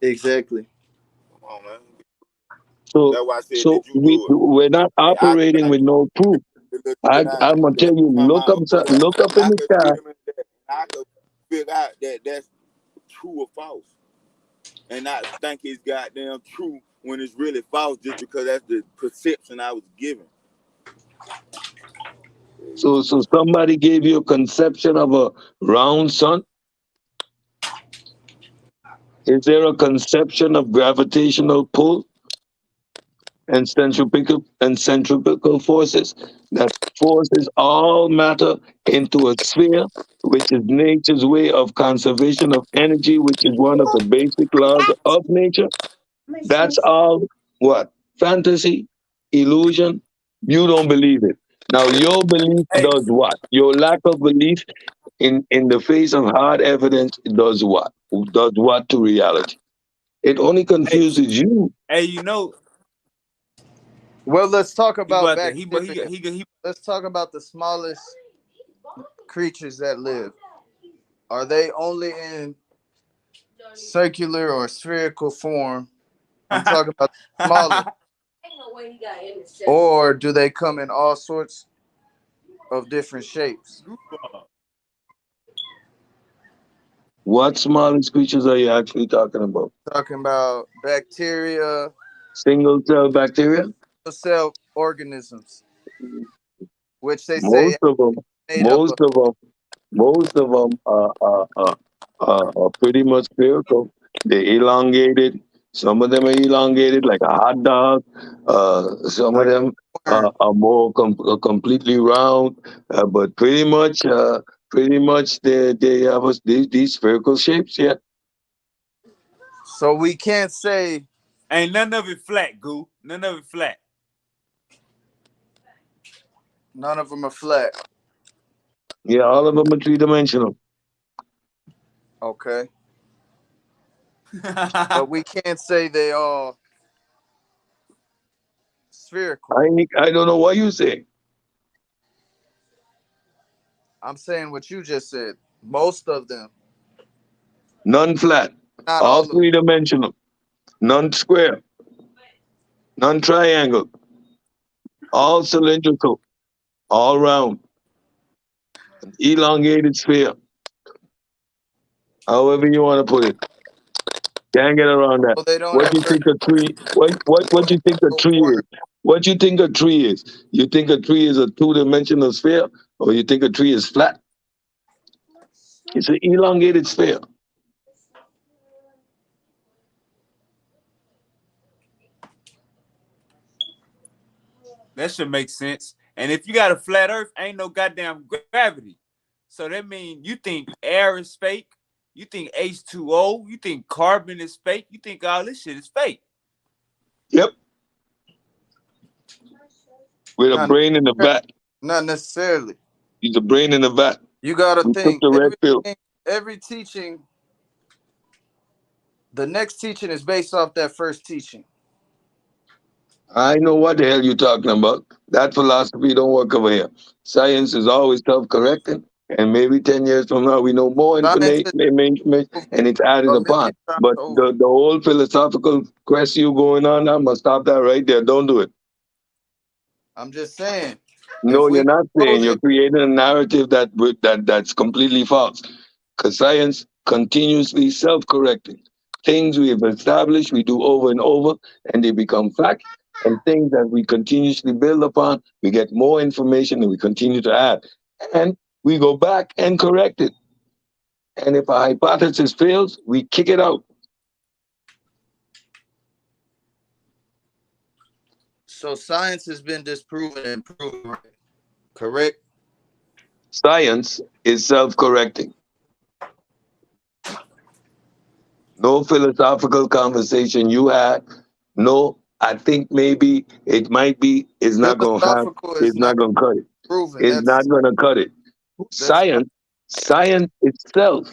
Exactly. Come on, man. So, That's why I said, so did you do it? we're not I could operating with no proof. look at that. I'm gonna That tell you, time I over there, look up in I the could sky. get him in that. I could figure out that that's true or false, and not think it's goddamn true when it's really false just because that's the perception I was given. So somebody gave you a conception of a round sun. Is there a conception of gravitational pull and centripetal forces that forces all matter into a sphere, which is nature's way of conservation of energy, which is one of the basic laws of nature? That's all what? Fantasy, illusion. You don't believe it. Now your belief Hey, does what? Your lack of belief in the face of hard evidence does what? Does what to reality? It only hey, confuses you. hey, you know, Well, let's talk he go about out there. bacteria. Let's talk about the smallest creatures that live. Are they only in circular or spherical form? I'm talking about the smallest. Or do they come in all sorts of different shapes? What smallest creatures are you actually talking about? Talking about bacteria, Single cell bacteria? cell organisms, which they say Most of them, made up most of. of them, most of them are pretty much spherical. They're elongated. Some of them are elongated like a hot dog. Some of Like them worm. are more completely round. But pretty much they have these spherical shapes. Yeah. So we can't say Ain't none of it flat, Goo. None of it flat. none of them are flat. Yeah, all of them are three dimensional. Okay. But we can't say they all spherical. I don't know what you say. I'm saying what you just said. Most of them, None flat. not All all of three them. dimensional. None square. None triangle. All cylindrical. All round. Elongated sphere. However you want to put it. Can't get around that. So they don't What have you very think a tree? What you think a tree worm. is? What you think a tree is? You think a tree is a two-dimensional sphere, or you think a tree is flat? It's an elongated sphere. That should make sense. And if you got a flat Earth, ain't no goddamn gravity. So that means you think air is fake. You think H2O. You think carbon is fake. You think all this shit is fake. Yep. With a Not brain in the vat. not necessarily. He's a brain in the vat. You gotta We took think the red pill. every teaching, the next teaching is based off that first teaching. I know what the hell you're talking about. That philosophy don't work over here. Science is always self-correcting, and maybe 10 years from now we know more Science information, is and it's added a upon. million times But over. the whole philosophical quest you going on, I must stop that right there. Don't do it. I'm just saying, if No, we you're not go saying. there, You're creating a narrative that's completely false. Because science continuously self-correcting. Things we have established, we do over and over, and they become fact. And things that we continuously build upon, we get more information and we continue to add. And we go back and correct it. And if a hypothesis fails, we kick it out. so science has been disproven and proven right. Correct? Science is self-correcting. No philosophical conversation you had. No, I think maybe it might be. Philosophical is It's not not gonna cut it. proven. It's not gonna cut it. That's not Science itself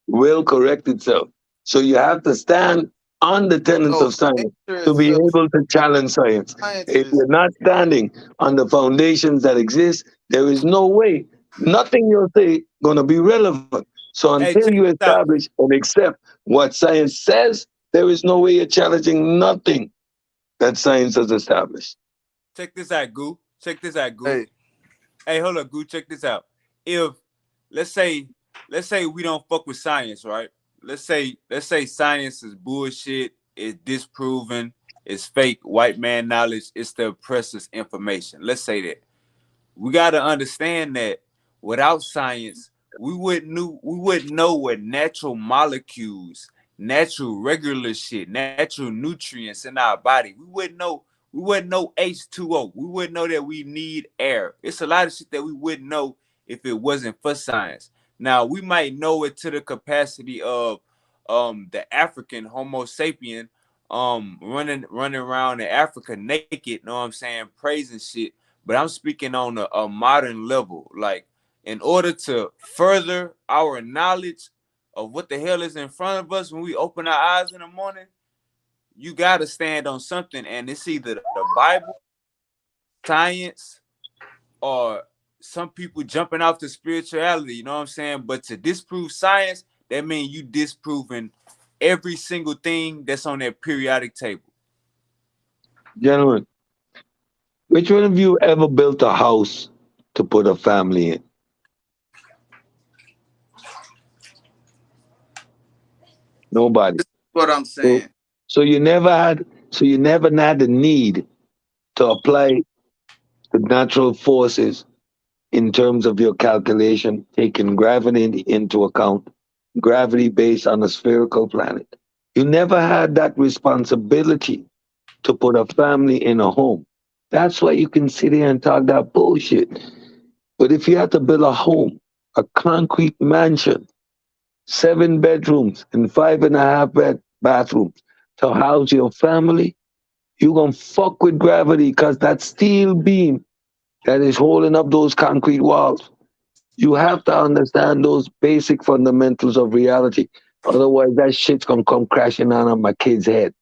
will correct itself. So you have to stand on the tenets no of science nature to be itself. able to challenge science. Science If is you're not standing on the foundations that exist, there is no way nothing you'll say gonna be relevant. So Hey, until check you this out. establish and accept what science says, there is no way you're challenging nothing that science has established. Check this out, Goo. Check this out, Goo. hey, Hey, hold up, Goo. Check this out. If let's say let's say we don't fuck with science, right? Let's say science is bullshit, it's disproven, it's fake, white man knowledge, it's the oppressor's information. Let's say that. We gotta understand that without science, we wouldn't know what natural molecules natural regular shit, natural nutrients in our body, we wouldn't know H2O. We wouldn't know that we need air. It's a lot of shit that we wouldn't know if it wasn't for science. Now we might know it to the capacity of the African Homo sapien running around in Africa naked, know what I'm saying, praising shit. But I'm speaking on a modern level. Like, in order to further our knowledge of what the hell is in front of us when we open our eyes in the morning, you gotta stand on something, and it's either the Bible, science, or some people jumping off to spirituality. You know what I'm saying? But to disprove science, that means you disproving every single thing that's on that periodic table. Gentlemen, which one of you ever built a house to put a family in? Nobody. What I'm So, saying. so you never had, so you never had the need to apply the natural forces in terms of your calculation, taking gravity into account, gravity based on a spherical planet. You never had that responsibility to put a family in a home. That's why you can sit here and talk that bullshit. But if you had to build a home, a concrete mansion, 7 bedrooms and 5.5 bed bathrooms to house your family, you gonna fuck with gravity because that steel beam that is holding up those concrete walls. You have to understand those basic fundamentals of reality. Otherwise, that shit's gonna come crashing down on my kid's head.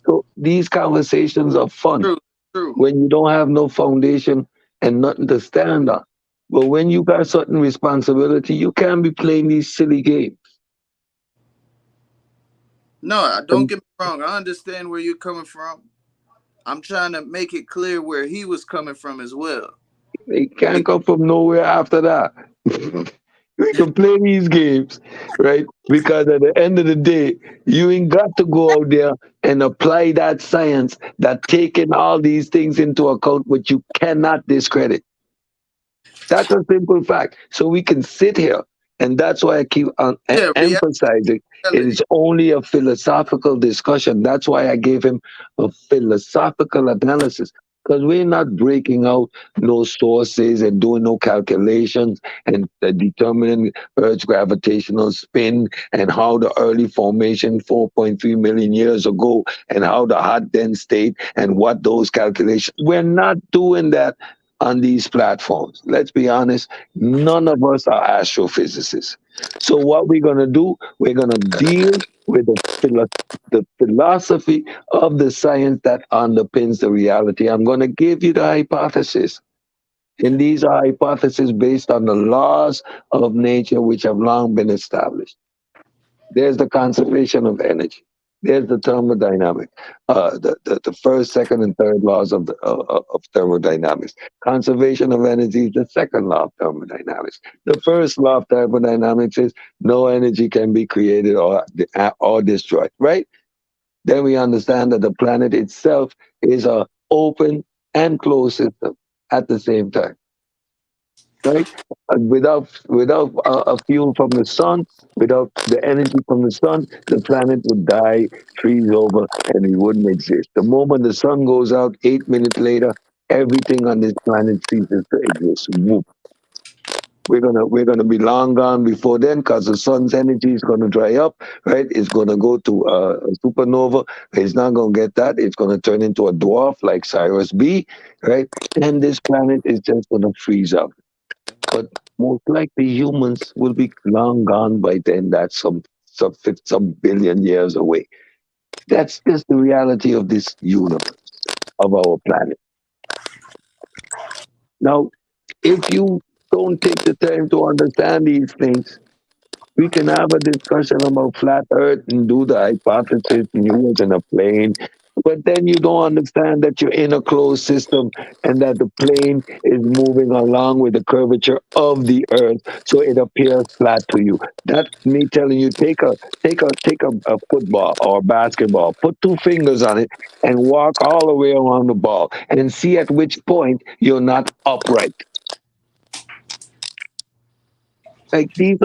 So these conversations are fun True, true. when you don't have no foundation and nothing to stand on. But when you got certain responsibility, you can't be playing these silly games. No, don't And get me wrong. I understand where you're coming from. I'm trying to make it clear where he was coming from as well. they can't Be- come from nowhere after that. We can play these games, right? Because at the end of the day, you ain't got to go out there and apply that science that taking all these things into account, which you cannot discredit. That's a simple fact. So we can sit here, and that's why I keep on yeah, emphasizing it reality. is only a philosophical discussion. That's why I gave him a philosophical analysis. Because we're not breaking out no sources and doing no calculations and determining Earth's gravitational spin and how the early formation 4.3 million years ago and how the hot dense state and what those calculations. We're not doing that on these platforms. Let's be honest, none of us are astrophysicists. So what we're going to do, we're going to deal with the philosophy of the science that underpins the reality. I'm going to give you the hypothesis. And these are hypotheses based on the laws of nature which have long been established. There's the conservation of energy. There's the thermodynamic, the first, second, and third laws of thermodynamics. Conservation of energy is the second law of thermodynamics. The first law of thermodynamics is no energy can be created or destroyed, right? Then we understand that the planet itself is a open and closed system at the same time, right? Without a fuel from the sun, without the energy from the sun, the planet would die, freeze over, and it wouldn't exist. The moment the sun goes out, 8 minutes later, everything on this planet ceases to exist. Whoop. We're gonna be long gone before then because the sun's energy is gonna dry up, right? It's gonna go to a supernova. It's not gonna get that. It's gonna turn into a dwarf like Cyrus B, right? And this planet is just gonna freeze up. But most likely humans will be long gone by then. That's some billion years away. That's just the reality of this universe, of our planet. Now, if you don't take the time to understand these things, we can have a discussion about flat Earth and do the hypothesis, and you was in a plane. But then you don't understand that you're in a closed system and that the plane is moving along with the curvature of the Earth, so it appears flat to you. That's me telling you, take a football or basketball, put 2 fingers on it, and walk all the way around the ball, and see at which point you're not upright. Like these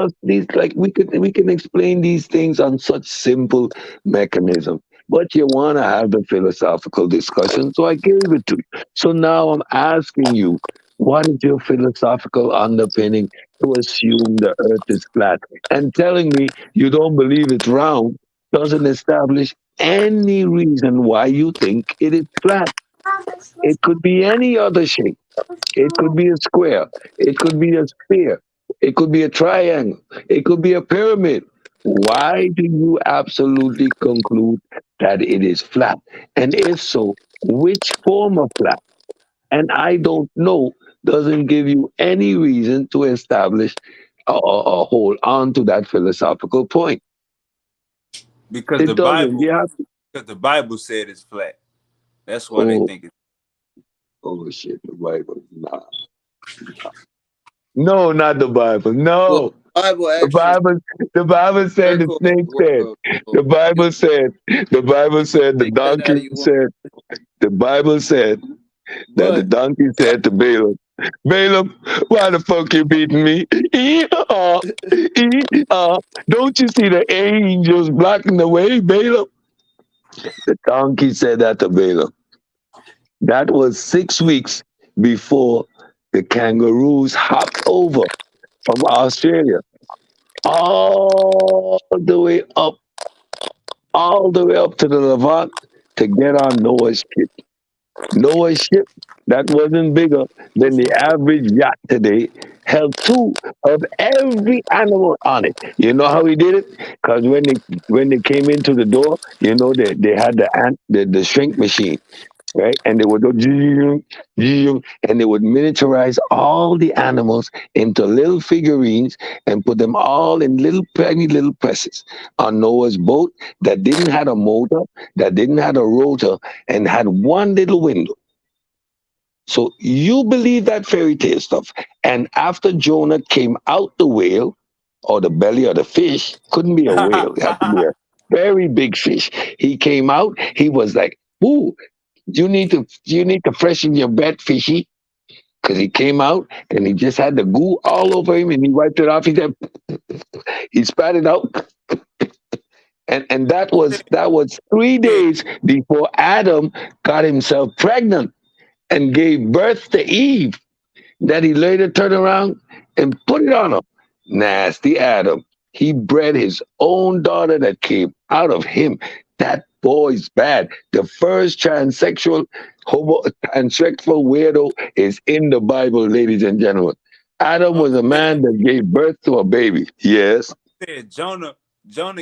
like we can explain these things on such simple mechanism. But you want to have the philosophical discussion, so I gave it to you. So now I'm asking you, what is your philosophical underpinning to assume the earth is flat? And telling me you don't believe it's round doesn't establish any reason why you think it is flat. It could be any other shape. It could be a square. It could be a sphere. It could be a triangle. It could be a pyramid. Why do you absolutely conclude that it is flat? And if so, which form of flat? And I don't know doesn't give you any reason to establish or hold on to that philosophical point. because It the doesn't. Bible You have to. because the Bible said it's flat. That's why they Oh, think it's oh shit, the Bible. Nah. No, not the Bible. Well, No. the Bible The actually Bible, the Bible said, the circle the snake said, world. the So you Bible said, the Bible said, the take that how donkey you want. said, the Bible said that the But donkey said to Balaam, Balaam, why the fuck you beating me? Ee-haw, ee-haw. Don't you see the angels blocking the way, Balaam? The donkey said that to Balaam. That was 6 weeks before the kangaroos hopped over from Australia all the way up to the Levant to get on Noah's ship. Noah's ship, that wasn't bigger than the average yacht today, held two of every animal on it. You know how he did it? Because when they came into the door, they had the shrink machine, right? And they would go zoom, zoom, and they would miniaturize all the animals into little figurines and put them all in little tiny little presses on Noah's boat that didn't have a motor, that didn't have a rotor, and had one little window. So you believe that fairy tale stuff. And after Jonah came out the whale or the belly of the fish, couldn't be a whale, it had to be a very big fish. He came out, he was like, ooh, you need to freshen your bed, fishy. Because he came out and he just had the goo all over him and he wiped it off. He spat it out. And that was 3 days before Adam got himself pregnant and gave birth to Eve. That he later turned around and put it on him. Nasty Adam. He bred his own daughter that came out of him. That boy's bad. The first transsexual weirdo is in the Bible, ladies and gentlemen. Adam was a said, man that gave birth to a baby. Yes. said Jonah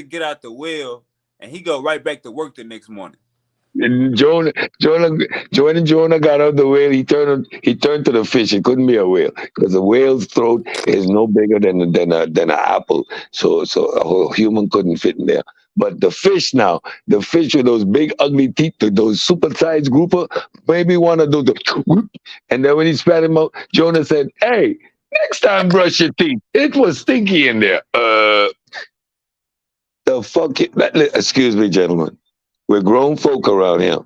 get out the well and he go right back to work the next morning. And Jonah got out the whale. He turned to the fish. It couldn't be a whale because a whale's throat is no bigger than an apple. So a whole human couldn't fit in there. But the fish with those big ugly teeth, those super-sized grouper, maybe one of those. And then when he spat him out, Jonah said, "Hey, next time brush your teeth. It was stinky in there." The fuck? Excuse me, gentlemen. We're grown folk around here.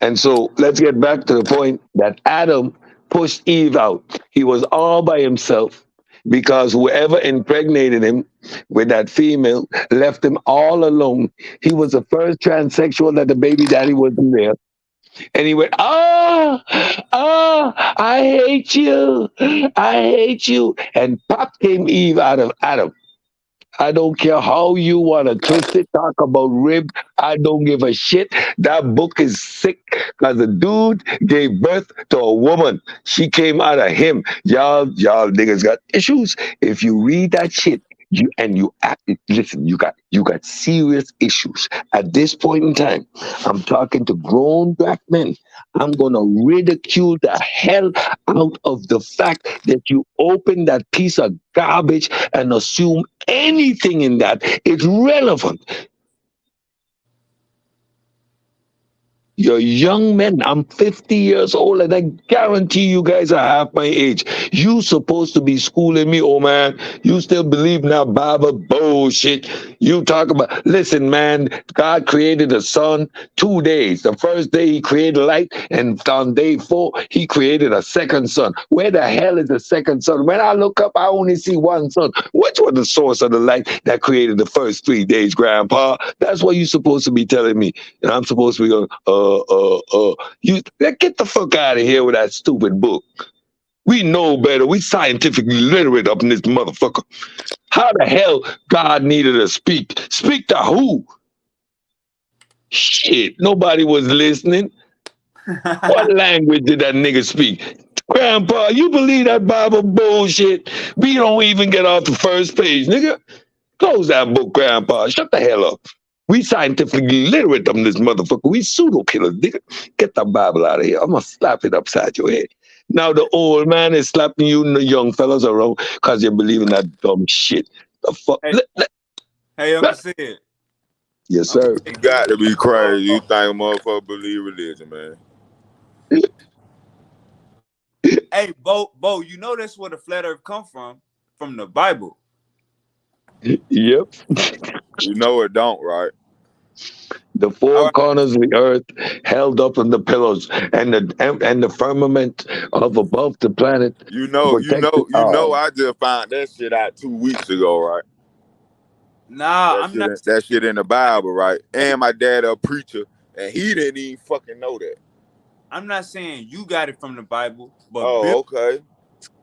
And so let's get back to the point that Adam pushed Eve out. He was all by himself because whoever impregnated him with that female left him all alone. He was the first transsexual that the baby daddy wasn't there. And he went, I hate you. I hate you. And pop came Eve out of Adam. I don't care how you want to twist it, talk about rib. I don't give a shit. That book is sick because the dude gave birth to a woman. She came out of him. Y'all niggas got issues. If you read that shit, you act. Listen, you got serious issues. At this point in time, I'm talking to grown black men. I'm gonna ridicule the hell out of the fact that you open that piece of garbage and assume anything in that is relevant. You're young men. I'm 50 years old, and I guarantee you guys are half my age. You supposed to be schooling me, oh man. You still believe in that Bible bullshit. You talk about, listen, man, God created the sun 2 days. The first day he created light, and on day 4, he created a second sun. Where the hell is the second sun? When I look up, I only see one sun. Which was the source of the light that created the first 3 days, Grandpa? That's what you're supposed to be telling me. And I'm supposed to be going, You get the fuck out of here with that stupid book. We know better. We scientifically literate up in this motherfucker. How the hell God needed to speak? Speak to who? Shit, nobody was listening. What language did that nigga speak? Grandpa, you believe that Bible bullshit? We don't even get off the first page, nigga. Close that book, Grandpa. Shut the hell up. We scientifically literate on this motherfucker. We pseudo killers, nigga. Get the Bible out of here. I'm gonna slap it upside your head. Now the old man is slapping you and the young fellas around because you believe in that dumb shit. The fuck? Hey, hey, Uncle Sid. Yes, Uncle sir. Sid, You got to be crazy. You uh, think a motherfucker believe religion, man? hey, Bo, you know that's where the flat Earth come from the Bible. Yep. You know it don't, right? The All four right. corners of the earth held up in the pillows, and the firmament of above the planet You know, you protected. know, you know. I just found that shit out 2 weeks ago, right? Nah, That I'm shit, not. that shit in the Bible, right? Hey, And my dad a preacher, and he didn't even fucking know that. I'm not saying you got it from the Bible, but Oh, okay.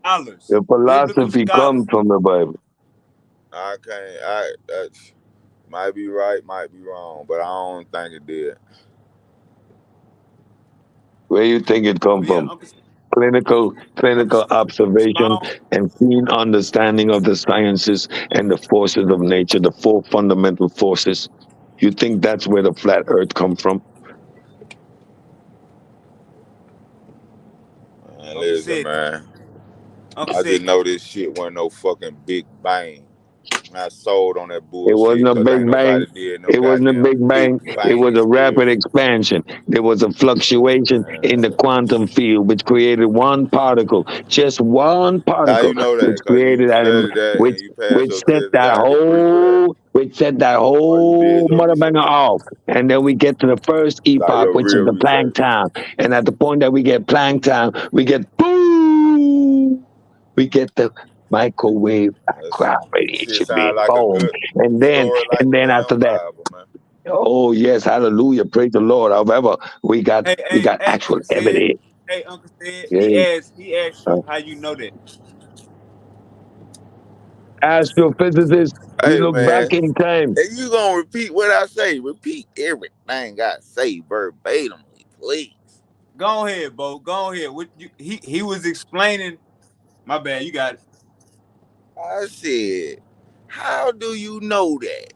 scholars, The biblical philosophy scholars. comes from the Bible. I can't. That might be right, might be wrong, but I don't think it did. Where you think it come But yeah, from? Uncle Sid, Uncle Clinical Sid, observation expound. and keen understanding of the sciences and the forces of nature, the four fundamental forces. You think that's where the flat Earth come from? Man, Uncle listen, Sid, man. Uncle I just Sid. know this shit wasn't no fucking Big Bang. I sold on that It wasn't bullshit a because big ain't bang. nobody did no It wasn't a goddamn big Big bang. It Bang was a rapid experiment. expansion. There was a fluctuation in the quantum field, which created one particle, just one How particle, you know that? which Because you created that, studied that which and you passed your set test, that got a degree for that. Or you did whole your mother banger research. off. And then we get to the first Like epoch, your which is real the Planck research. time. And at the point that we get Planck time, we get boom. We get the microwave That's, background shit radiation being sound like a formed, good and then story like and the then after damn that, Bible, man. oh yes, hallelujah, praise the Lord. However, Hey, we hey, got hey, actual Uncle Sid. evidence. Hey, Uncle Sid. Yeah. He asked Uh, you how you know that. Astrophysicists, we Hey, look back man. in time. And you gonna repeat what I say. Repeat everything I say verbatimly, please. Go ahead, Bo. Go ahead. What he was explaining. My bad. You got it. I said, how do you know that?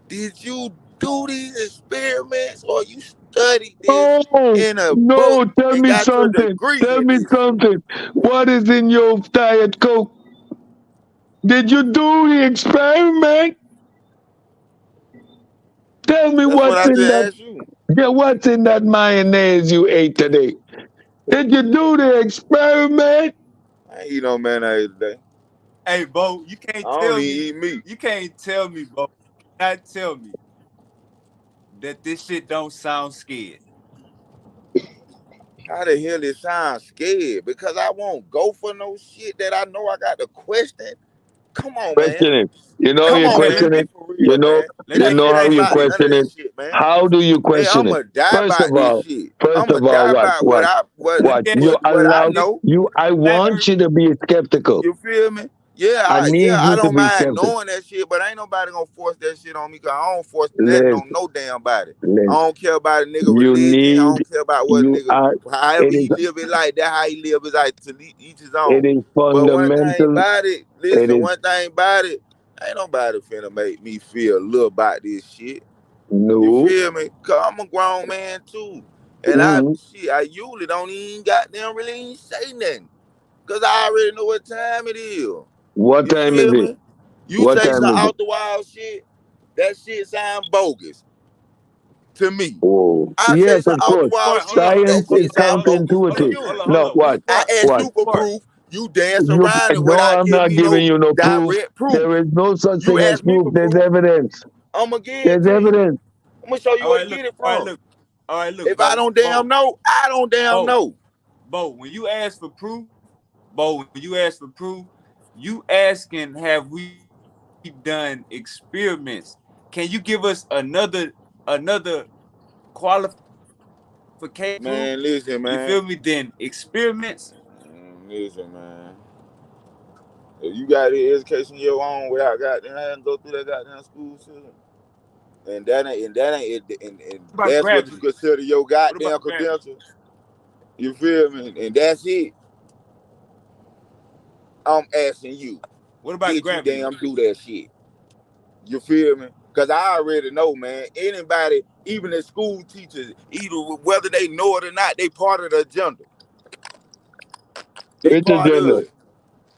Did you do these experiments or you studied this Oh in a book no, tell and me got your something. degree Tell in me this shit? something. What is in your Diet Coke? Did you do the experiment? Tell me That's what what's I in just that. asked you. Yeah, what's in that mayonnaise you ate today? Did you do the experiment? I ain't eat no mayonnaise today. Hey, Bo. You I can't don't tell even me. eat meat. You can't tell me, Bo. Not tell me that this shit don't sound scared. How the hell it sound scared? Because I won't go for no shit that I know I got to question. Come on, man. Question it. You know Come you Okay, on, man. let Let's question me be it. for You real, know man. let you me This know shit how ain't you about none of question that it. shit, man. How do you Hey, question I'ma it? die about this shit. First I'ma of all, die about what I what let what? me ask You you. what I allow Is know. you. I flat want Earth? you to be skeptical. You feel me? Yeah, I need I you to don't be mind skeptical. knowing that shit, but ain't nobody gonna force that shit on me because I don't force nothing on Listen, no damn body. I listen. don't care about a nigga You religion. I don't need. care about what a You nigga are. however It he is. live his life, that how he live his life to each his It own. is But one thing fundamental. about it, It listen, is one thing about it, ain't nobody finna make me feel a little about this shit. You no. feel me? Cause I'm a grown man too. And Mm, I usually don't even goddamn really even say nothing. Cause I already know what time it is. what You time is feel it? me? You What say time some is it? out the wild shit, that shit sound bogus to me. Oh, I say yes, some of out the course. Hold wild on, hold shit, on, Science that hold is shit on, sound hold on, bogus to hold on, counterintuitive. you. hold on, hold No, on. what? I ask What? you for Before proof. You dance You around it no, without I'm giving not me giving no you no proof. direct proof. There is no such You thing as ask me proof. for There's proof, evidence. I'm gonna give it There's to you. evidence. I'm gonna show you All where right, to look. get it All right, from. look. All right, look, If I don't damn know, I don't damn know. Bo, when you ask for proof, Bo, when you ask for proof, you asking, have we done experiments? Can you give us another qualification proof? Man, You feel listen, me? man. Then experiments. Listen, man. If you got the education of your own without goddamn having to go through that goddamn school system, and What about that's what you gravity? consider your What about goddamn gravity? credential. You feel me? And that's it. I'm asking you, What about did you gravity? damn do that shit? You feel me? Because I already know, man. Anybody, even the school teachers, either whether they know it or not, they part of the agenda. They Which part of agenda? it.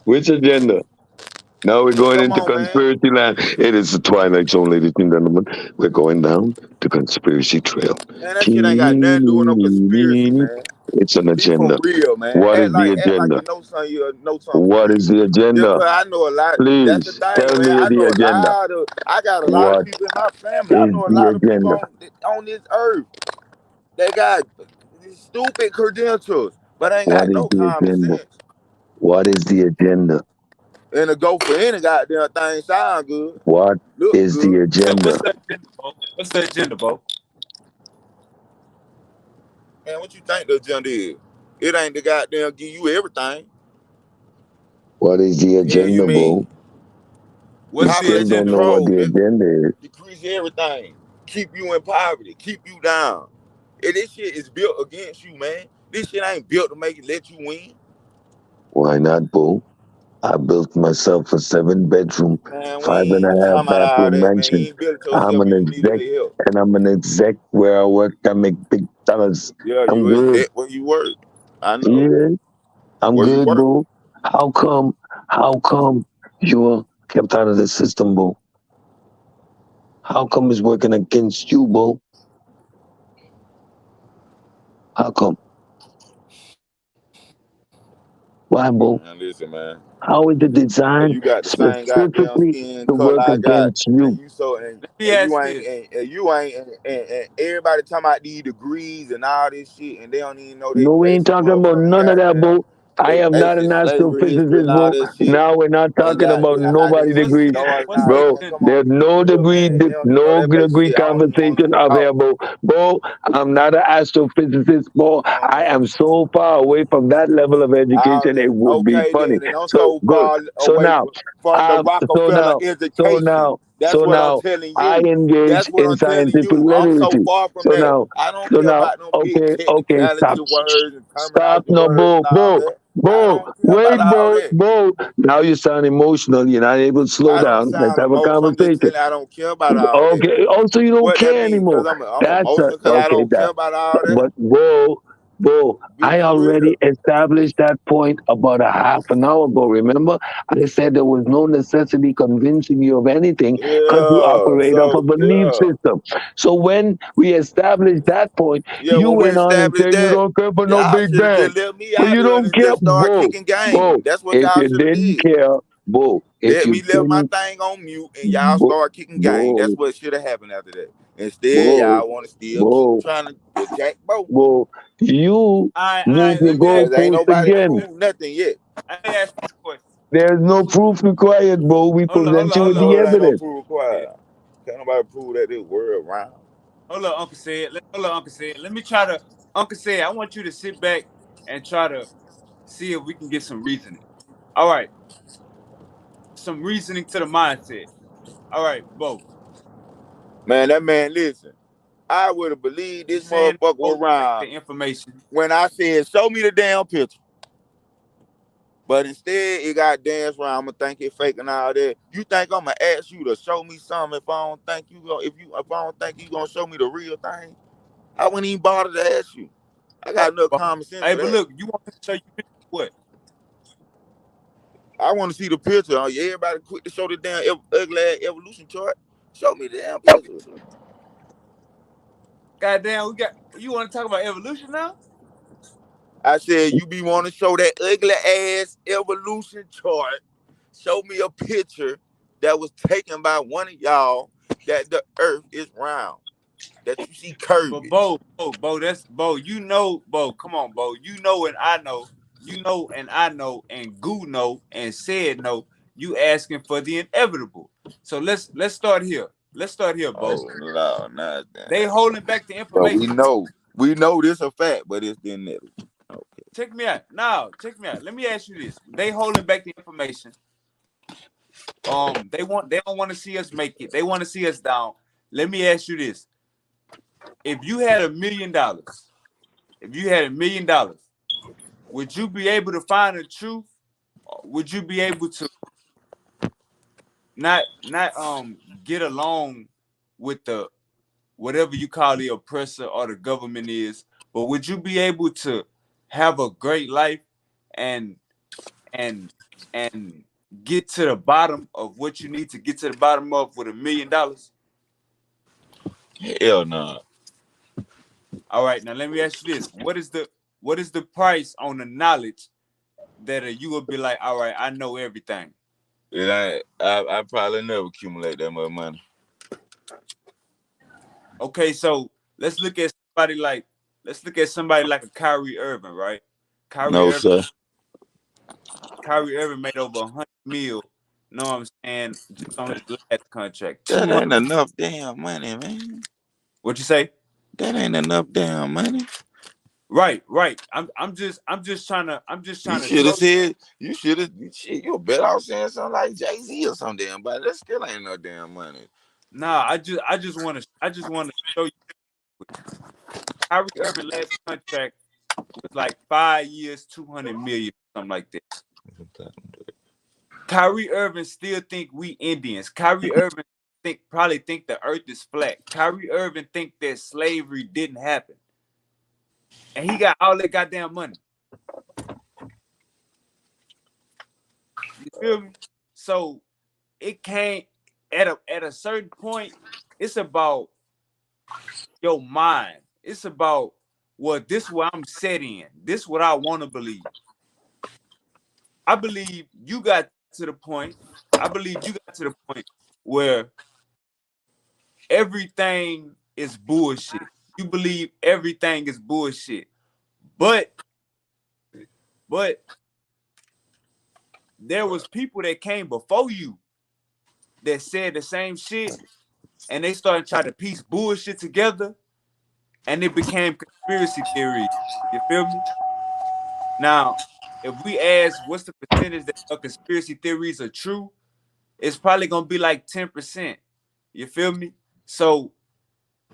Which agenda? Now we're going Come into on, man. conspiracy land. It is the twilight zone, ladies and gentlemen. We're going down the conspiracy trail. Man, that shit ain't got nothing to do with no conspiracy, man. It's an Be for agenda. real, man. What is the Act like agenda? you know something. You know something for What real. is the Just agenda? cause I know a lot. That's the Please thing, tell man. me I the know a agenda. lot of. I got a lot of What people in my family. I is know a the lot of people agenda? on this earth. They got stupid credentials, but ain't What got is no the common agenda? sense. What is the agenda? And to go for any goddamn thing sound good, What look is the good. What's agenda? the agenda, Bo? What's the agenda, Bo? Man, what you think the agenda is? It ain't the goddamn give you everything. What is the Yeah, you agenda, mean bro? You What's the still population don't agenda, know Bo? what control, the nigga. agenda is. Decrease everything. Keep you in poverty. Keep you down. And this shit is built against you, man. This shit ain't built to make it let you win. Why not, bro? I built myself a 7 bedroom, Man, we five and ain't a half talking about all bathroom that, man. You mansion. ain't built it I'm yourself. an You need a exec, little help. and I'm an exec where I work. I make big dollars. Yeah, I'm you is good. that where you work. I know. Yeah, I'm Where you good, work. bro. How come? How come you were kept out of the system, bro? How come it's working against you, bro? How come? Why, bro? Man, listen, man. How is it And designed you got the same goddamn specifically skin to color work I got, against and you? you so Let me and ask you ain't this. and you ain't and everybody talking about these degrees and all this shit, and they don't even know they No, we ain't basic talking about motherfucking none of that, goddamn bro. I they am not an basic slavery history and astrophysicist, all bro. that shit, Now we're not and talking about goddamn how this nobody shit What's degree, the started and what's all the that. bro. Man, agenda? come on, There's be for no real, degree, man. They don't even know no that basic degree shit. I don't even want to conversation hear up talk. here, bro. Bro, I'm not an astrophysicist, bro. Come on, I man. am so far away from that level of education, it would be Okay funny. then, and I'm So so good. far So away now, from the so Rockefeller now, so education. now, That's so what I'm now, telling I you. engage That's what in I'm telling scientific you. I'm so literacy. far from So that. now, I don't so care now, about no big okay, technicality stop. words and Stop, terminology no, words Bo, and all Bo, that. I Bo, don't care about wait, all Bo, that. Bo. Now you sound emotional. You're not able to slow I don't down. Let's sound have a emotional. I'm just conversation. telling you I don't care about all that. Okay. Also, you don't What that care mean? anymore. Because I'm That's emotional because I okay. don't care about all that. But Bo, Be I for already real. established that point about a half an hour ago. Remember, I said there was no necessity convincing you of anything because you Yeah. operate off a So belief yeah. system. So when we established that point, Yeah, you when we went on and established said you that, don't care for no y'all Big should have Bang. just left me But out you of it don't and care, just start kicking Bo. game. That's what If y'all you should have didn't did. care, if Let you me left my didn't, thing on mute and y'all Bo, start kicking game. That's Bo, what should have happened after that. Instead, Bo, y'all want to still keep Bo, trying to jack boat. Bo, you All move right. the Let me ask Because you ain't a goalpost nobody question. again. proved nothing yet. Let me ask you a question. There's no proof required, bro. We present you I with Hold the know on. it ain't no evidence. proof Yeah. required. Can't nobody prove that this world round. Hold on, Uncle said. Hold on, Uncle said. Let me try to. Uncle said, I want you to sit back and try to see if we can get some reasoning. All right, some reasoning to the mindset. All right, Bo. Man, that man, listen. I would have believed You this saying motherfucker was Bo like around the information? when I said, show me the damn picture. But instead, it got danced around. I'ma think it fake and all that. You think I'ma ask you to show me something if I don't think you go if I don't think you gonna show me the real thing? I wouldn't even bother to ask you. I Hey, got enough Bo. common sense Hey, for but that. look, you want me to show you what? I want to see the picture. Oh, yeah, everybody quick to show the damn ugly ass evolution chart. Show me the damn picture. Goddamn, we got. You want to talk about evolution now? I said, you be want to show that ugly ass evolution chart. Show me a picture that was taken by one of y'all that the earth is round. That you see But curvage. Bo, that's Bo. You know, Bo. Come on, Bo. You know, and I know. You know, and I know, and Goo know, and said no. You asking for the inevitable. So let's start here. Let's start here, Bo. Oh no, not that. They holding back the But information. we know this a fact, but it's the inevitable. Okay. Check me out. Now, check me out. Let me ask you this. They holding back the information. They don't want to see us make it. They want to see us down. Let me ask you this. If you had $1 million, would you be able to find the truth? Would you be able to not get along with the whatever you call the oppressor or the government is, but would you be able to have a great life and and and get to the bottom of what you need to get to the bottom of with $1 million? Hell no. All right, now let me ask you this: what is the price on the knowledge that you would be like, all right, I know everything? It ain't. I probably never accumulate that much money. Okay, so let's look at somebody like a Kyrie Irving, right? No, sir. Kyrie Irving made over 100 mil. Know what I'm saying? Just on his last contract. That 200. ain't enough damn money, man. What you say? That ain't enough damn money. Right. I'm just trying to You should have said. You better off saying something like Jay-Z or something damn, but that still ain't no damn money. Nah, I just want to show you. Kyrie Irving last contract was like 5 years, 200 million, something like that. Kyrie Irving still think we Indians. Kyrie Irving probably think the earth is flat. Kyrie Irving think that slavery didn't happen. And he got all that goddamn money. You feel me? So it can't at a certain point, it's about your mind. It's about, well, this is what I'm set in. This is what I want to believe. I believe you got to the point. I believe you got to the point where everything is bullshit. You believe everything is bullshit. But there was people that came before you that said the same shit, and they started trying to piece bullshit together, and it became conspiracy theory. You feel me? Now, if we ask what's the percentage that conspiracy theories are true, it's probably gonna be like 10%. You feel me? So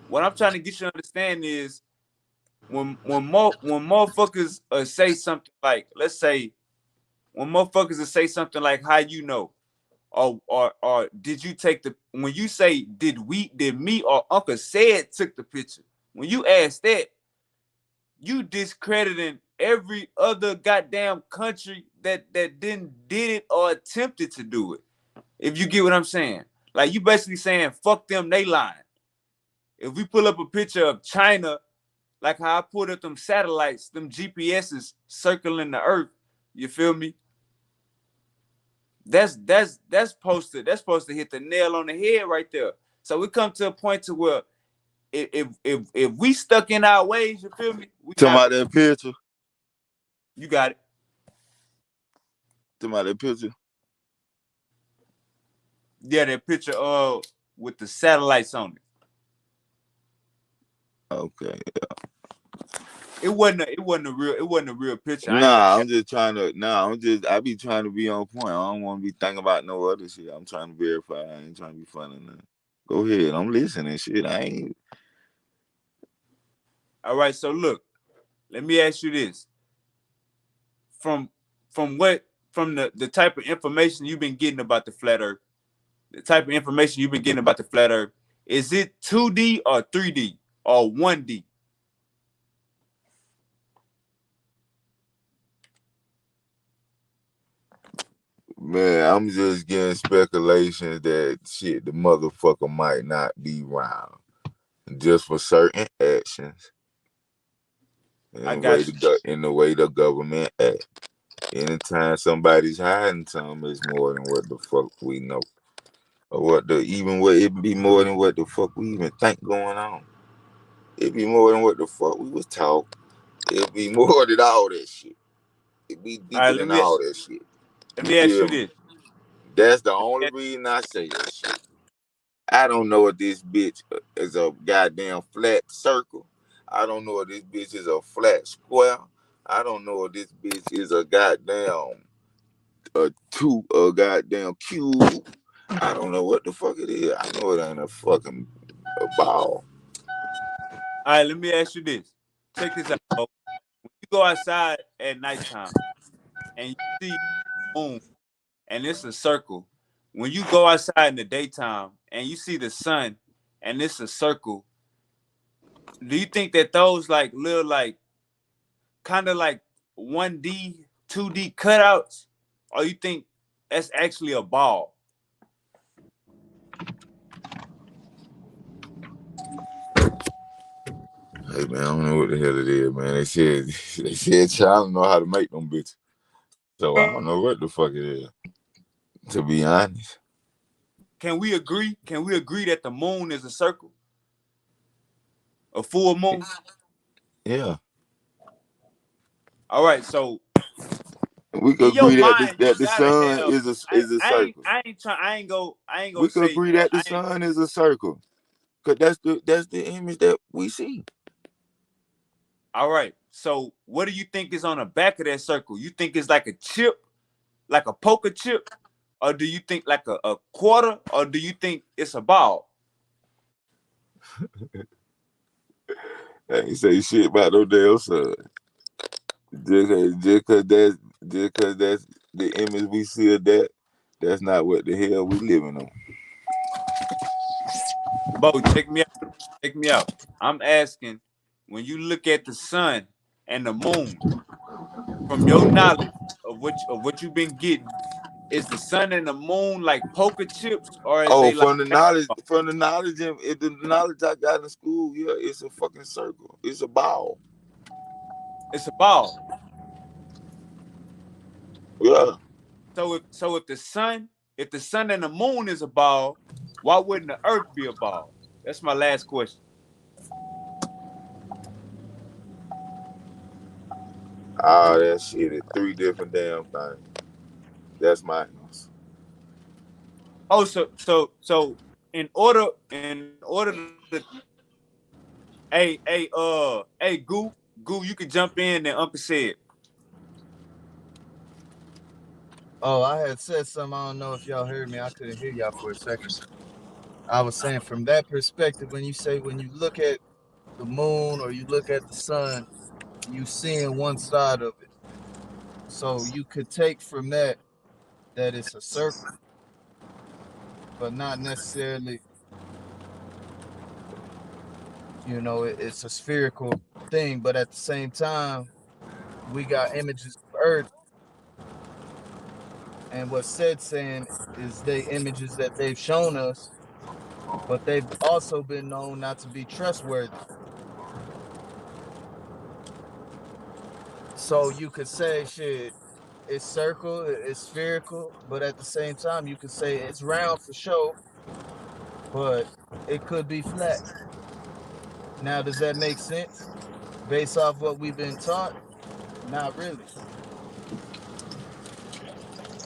what I'm trying to get you to understand is when motherfuckers say something like, let's say, when motherfuckers say something like, how you know? Or did you take the, when you say did me or Uncle Said took the picture, when you ask that, you discrediting every other goddamn country that did it or attempted to do it. If you get what I'm saying. Like, you basically saying fuck them, they lying. If we pull up a picture of China, like how I pulled up them satellites, them GPSs circling the earth, you feel me? That's supposed to hit the nail on the head right there. So we come to a point to where if we stuck in our ways, you feel me? Talking about that picture. You got it. Talking about that picture. Yeah, that picture with the satellites on it. Okay, yeah. It wasn't a real picture. I be trying to be on point. I don't want to be thinking about no other shit. I'm trying to verify. I ain't trying to be funny. Nothing. Go ahead. I'm listening. Shit, I ain't. All right, so look, let me ask you this. From the type of information you've been getting about the flat earth, is it 2D or 3D or 1D? Man, I'm just getting speculations that shit, the motherfucker might not be round just for certain actions. I got you. In the way the government act. Anytime somebody's hiding something, it's more than what the fuck we know. Or it be more than what the fuck we even think going on. It be more than what the fuck we was taught. It be more than all that shit. It be All deeper right, than all that shit. let You me ask you feel me? this. That's the only reason I say that shit. I don't know if this bitch is a goddamn flat circle. I don't know if this bitch is a flat square. I don't know if this bitch is a goddamn a goddamn cube. I don't know what the fuck it is. I know it ain't a fucking a ball. All right, let me ask you this. Check this out, bro. When you go outside at nighttime and you see the moon and it's a circle, when you go outside in the daytime and you see the sun and it's a circle, do you think that those like little like kind of like 1D, 2D cutouts, or you think that's actually a ball? Hey man, I don't know what the hell it is, man. They said y'all don't know how to make them bitches. So I don't know what the fuck it is. To be honest. Can we agree? Can we agree that the moon is a circle? A full moon? Yeah. All right, so We could in your agree mind, you that the gotta sun have. is a circle. I ain't We gonna could say agree that the I ain't. sun is a circle. Cause that's the image that we see. All right. So what do you think is on the back of that circle? You think it's like a chip, like a poker chip, or do you think like a quarter, or do you think it's a ball? I ain't say shit about no damn sun. Just cause that's the image we see of that, that's not what the hell we living on. Bo, check me out. Check me out. I'm asking, when you look at the sun and the moon, from your knowledge of what you've been getting, is the sun and the moon like poker chips, or is Oh, they like from the knowledge, if the knowledge I got in school, yeah, it's a fucking circle. It's a ball. it's a ball? Yeah. If the sun and the moon is a ball, why wouldn't the earth be a ball? That's my last question. All that shit is three different damn things. That's my answer. Oh, so in order to hey Goo, you could jump in and Uncle said. Oh, I had said something. I don't know if y'all heard me. I couldn't hear y'all for a second. I was saying from that perspective, when you look at the moon or you look at the sun, you seeing one side of it. So you could take from that it's a circle, but not necessarily, it's a spherical thing. But at the same time, we got images of Earth, and what said saying is they images that they've shown us, but they've also been known not to be trustworthy. So you could say shit, it's circle, it's spherical, but at the same time, you could say it's round for sure, but it could be flat. Now, does that make sense based off what we've been taught? Not really.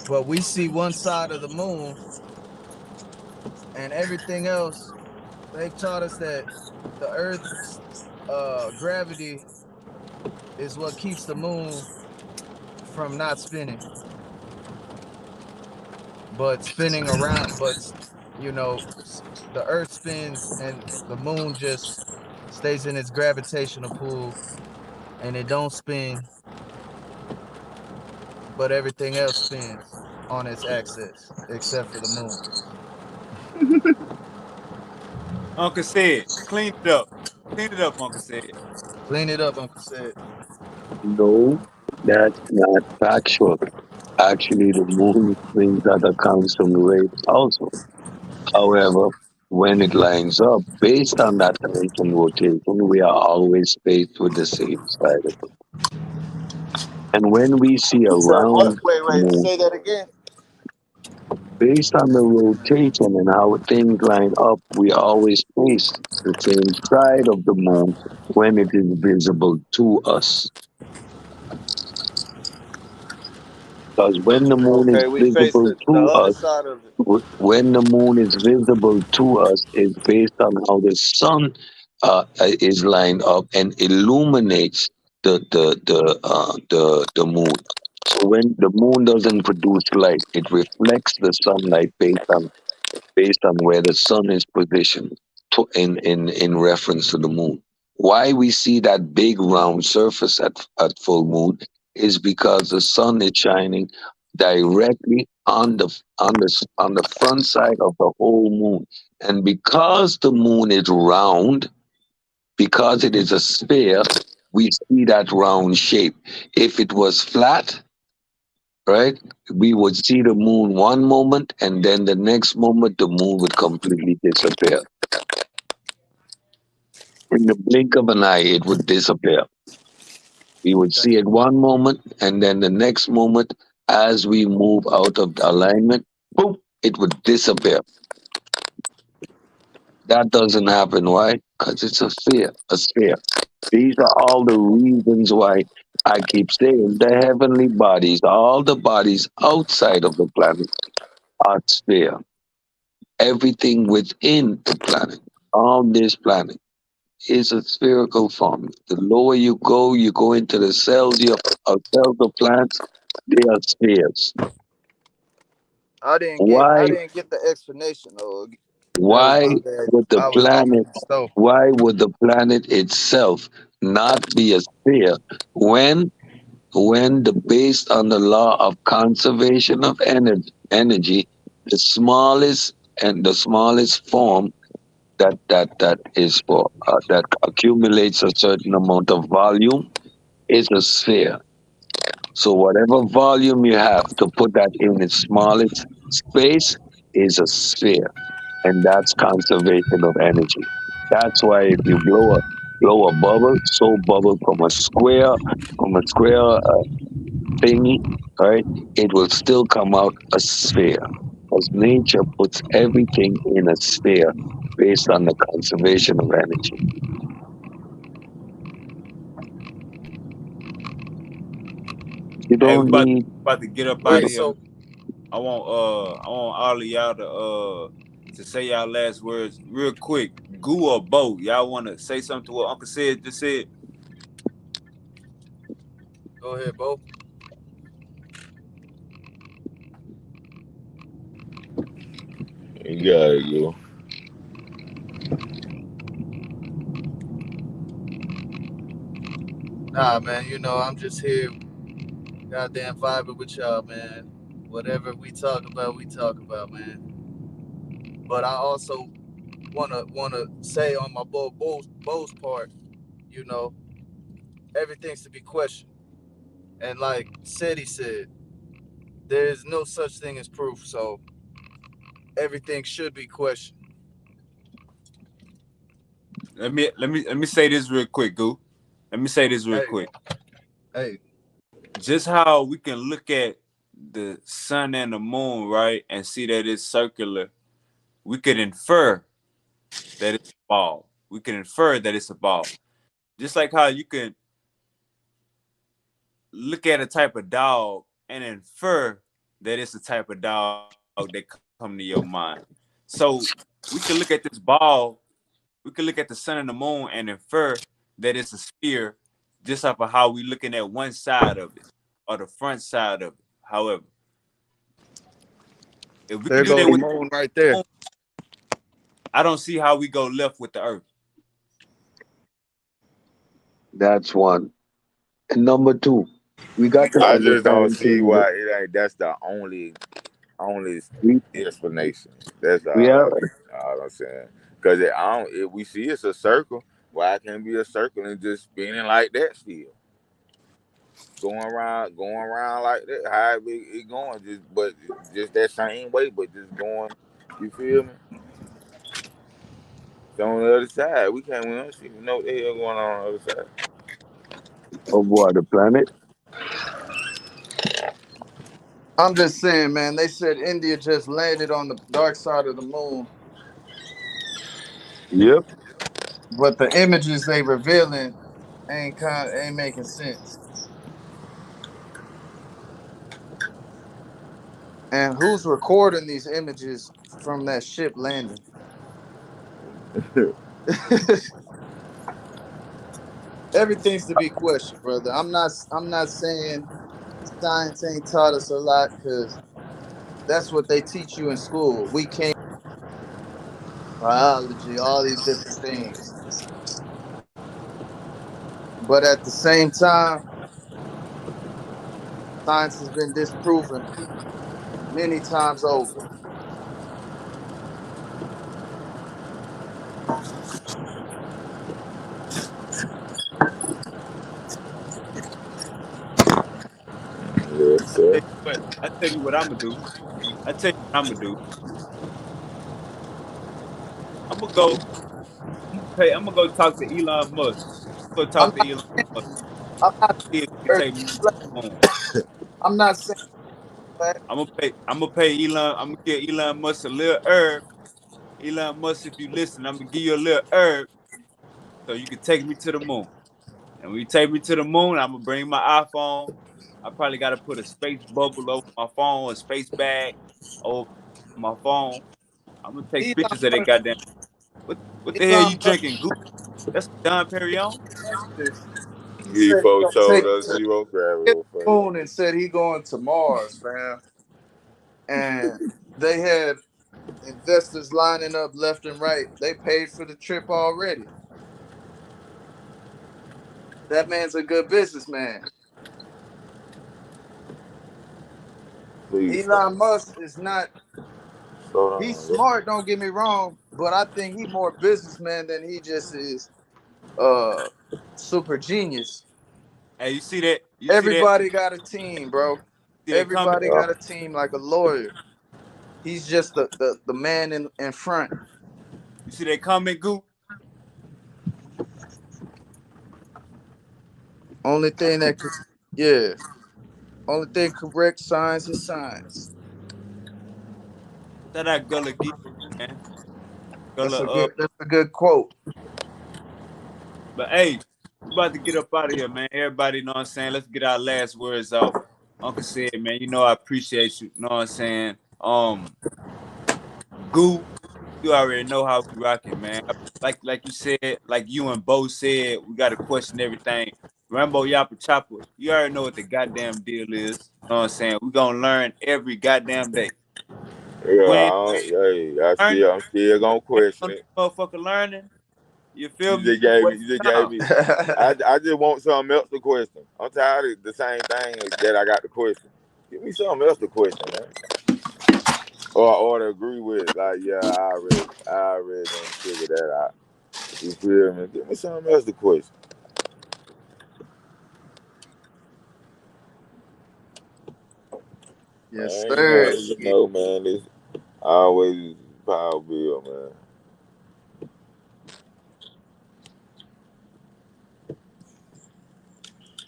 But we see one side of the moon and everything else. They've taught us that the Earth's gravity is what keeps the moon from not spinning, but spinning around. But you know, the Earth spins and the moon just stays in its gravitational pull, and it don't spin, but everything else spins on its axis except for the moon. Uncle said, clean it up. Clean it up, Uncle said. Clean it up, Uncle said. No, that's not factual. Actually, the moon spins at a constant rate also. However, when it lines up, based on that Earth rotation, we are always faced with the same side of it. And when we see a You said what? round Wait, moon, say that again. based on the rotation and how things line up, we always face the same side of the moon when it is visible to us. Because when the moon is Okay, we face visible the to other us, side of it. when the moon is visible to us is based on how the sun is lined up and illuminates the moon. So when the moon doesn't produce light, it reflects the sunlight based on where the sun is positioned in reference to the moon. Why we see that big round surface at full moon is because the sun is shining directly on the front side of the whole moon. And because the moon is round, because it is a sphere, we see that round shape. If it was flat, right, we would see the moon one moment and then the next moment the moon would completely disappear. In the blink of an eye, it would disappear. We would see it one moment and then the next moment, as we move out of the alignment, boom, it would disappear. That doesn't happen. Why? Because it's a sphere, a sphere. These are all the reasons why I keep saying the heavenly bodies, all the bodies outside of the planet are sphere. Everything within the planet, on this planet, is a spherical form. The lower you go into the cells cells of plants, they are spheres. I Why didn't get the explanation though. That was why my bad. would the I was walking planet in the store. why would the planet itself not be a sphere when based on the law of conservation of energy, the smallest form that is for that accumulates a certain amount of volume is a sphere. So whatever volume you have to put that in its smallest space is a sphere, and that's conservation of energy. That's why if you blow a bubble, so bubble from a square thingy, right, it will still come out a sphere. Because nature puts everything in a sphere based on the conservation of energy. You Hey, don't need about to get up out Wait, of here. so I want all of y'all to say y'all last words real quick. Goo or Bo, y'all want to say something to what Uncle said just said? go ahead, Bo. You gotta go. Nah, man, I'm just here, goddamn vibing with y'all, man. Whatever we talk about, man. But I also wanna say on my Bo's part, you know, everything's to be questioned. And like Seti said, there is no such thing as proof, so everything should be questioned. Let me say this real quick, Goo. Let me say this real Hey, quick. hey, Just how we can look at the sun and the moon, right, and see that it's circular, we could infer that it's a ball. We can infer that it's a ball. Just like how you can look at a type of dog and infer that it's a type of dog that come to your mind. So we can look at this ball, we can look at the sun and the moon and infer that it's a sphere just off of how we looking at one side of it or the front side of it. However, if we can there do go that the with moon right the there. moon, I don't see how we go left with the earth. that's one. And number two, we got to I just don't understand see too. why it ain't. That's the only We explanation. That's we are all I'm saying. Because I don't. If we see it's a circle, why can't it be a circle and just spinning like that still? Going around like that. How it going? Just that same way, but just going. You feel me? It's on the other side. We don't even know what the hell going on the other side. Of what, the planet? I'm just saying, man. They said India just landed on the dark side of the moon, Yep. but the images they revealing ain't making sense. And who's recording these images from that ship landing? Everything's to be questioned, brother. I'm not saying science ain't taught us a lot, because that's what they teach you in school. We can't biology, all these different things. But at the same time, science has been disproven many times over. Yes, sir. I tell you what I'm gonna do. I tell you what I'm gonna do. I'm gonna go. I'm gonna go talk to Elon Musk. Go I'm talk to not Elon Musk. I'm not See if he can take me to the moon. I'm not saying that. I'm gonna pay Elon. I'm gonna give Elon Musk a little herb. Elon Musk, if you listen, I'm gonna give you a little herb so you can take me to the moon. And when you take me to the moon, I'm gonna bring my iPhone. I probably gotta put a space bubble over my phone, a space bag over my phone. I'm gonna take Elon pictures of that Musk, goddamn. What the hell Elon you Musk drinking? Goose? That's Don Perignon? asked this. He He said he folks gonna told take us to zero the gravity for you. moon and said he going to Mars, fam. And they had investors lining up left and right. They paid for the trip already. That man's a good businessman. Please stop. Elon Musk is not, Slow he's down, bro. smart, don't get me wrong, but I think he more businessman than he just is uh super genius. Hey, you see that? You see that? Everybody got a team, bro. See that comment? Everybody got a team like a lawyer. He's just the man in front. You see that comment, Goose? Only thing that could, yeah. Only thing correct science is science. That I Gullah Geek, man. Gullah. That's a good quote. But hey, we about to get up out of here, man. Everybody, know what I'm saying? Let's get our last words out. Uncle said, man, you know I appreciate you. Know what I'm saying? Goo, you already know how we rocking, man. Like you said, like you and Bo said, we gotta question everything. Rambo Yappa Chopper, you already know what the goddamn deal is. Know what I'm saying? We gonna learn every goddamn day. We ain't Hey, learning, I'm still gonna question on it. motherfucker learning. You feel You me? just gave me, Waste you just gave time. me. I just want something else to question. I'm tired of the same thing that I got to question. Give me something else to question, man. Or to agree with. Like, yeah, I already done figured that out. You feel me? Give me something else to question. Yes, Man, sir. man, this always power bill, man.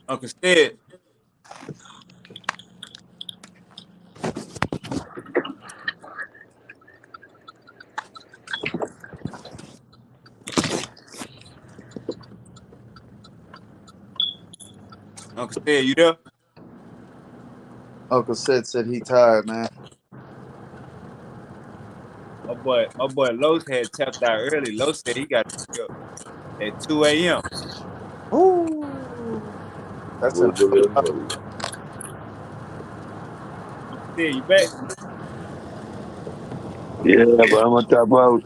Uncle said, Uncle said, you there? Uncle said he tired, man. My boy Los had tapped out early. Los said he got to up at 2 a.m. Ooh, that's an Wiggle and hour. move. Uncle said, you back? Yeah, but I'm gonna tap out. All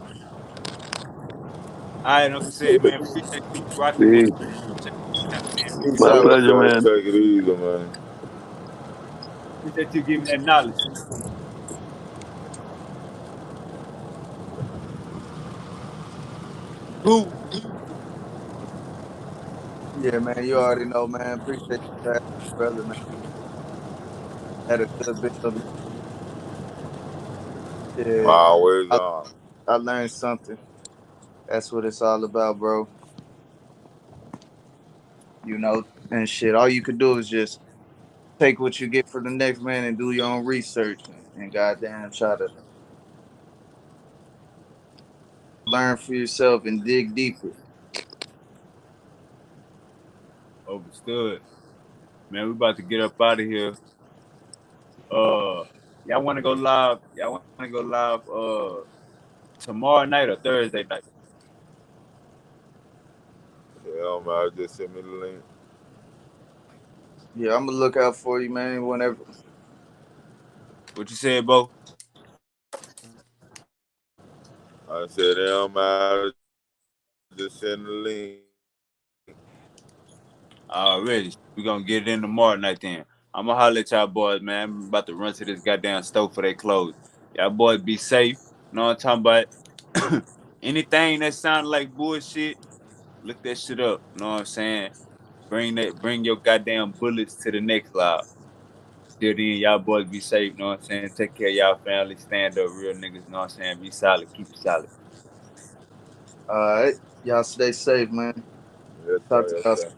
right, Uncle said, man, appreciate you rocking with Peace. us. Appreciate you tapping in. Peace My out. Yes, pleasure, sir. man. Take it easy, man. Appreciate you giving that knowledge. Who? Yeah, man. You already know, man. Appreciate you, brother, man. Had a good bit of yeah. Always I, on. I learned something. That's what it's all about, bro. You know, and shit. All you could do is just take what you get for the next man and do your own research and goddamn try to learn for yourself and dig deeper. Overstood. Man, we about to get up out of here. Y'all want to go live? Y'all want to go live tomorrow night or Thursday night? Yeah, man, just send me the link. Yeah, I'm gonna look out for you, man. Whenever. What you said, Bo? I said, yeah, man, just send the link. Already. We gonna get it in tomorrow night then. I'm gonna holler at y'all boys, man. I'm about to run to this goddamn store for their clothes. Y'all boys be safe. Know what I'm talking about? Anything that sounds like bullshit, look that shit up. Know what I'm saying? Bring your goddamn bullets to the next live. Till then, y'all boys be safe, know what I'm saying? Take care of y'all family, stand up, real niggas, know what I'm saying? Be solid, keep it solid. All right, y'all stay safe, man. Yes, Talk sir, to yes, y'all. sir.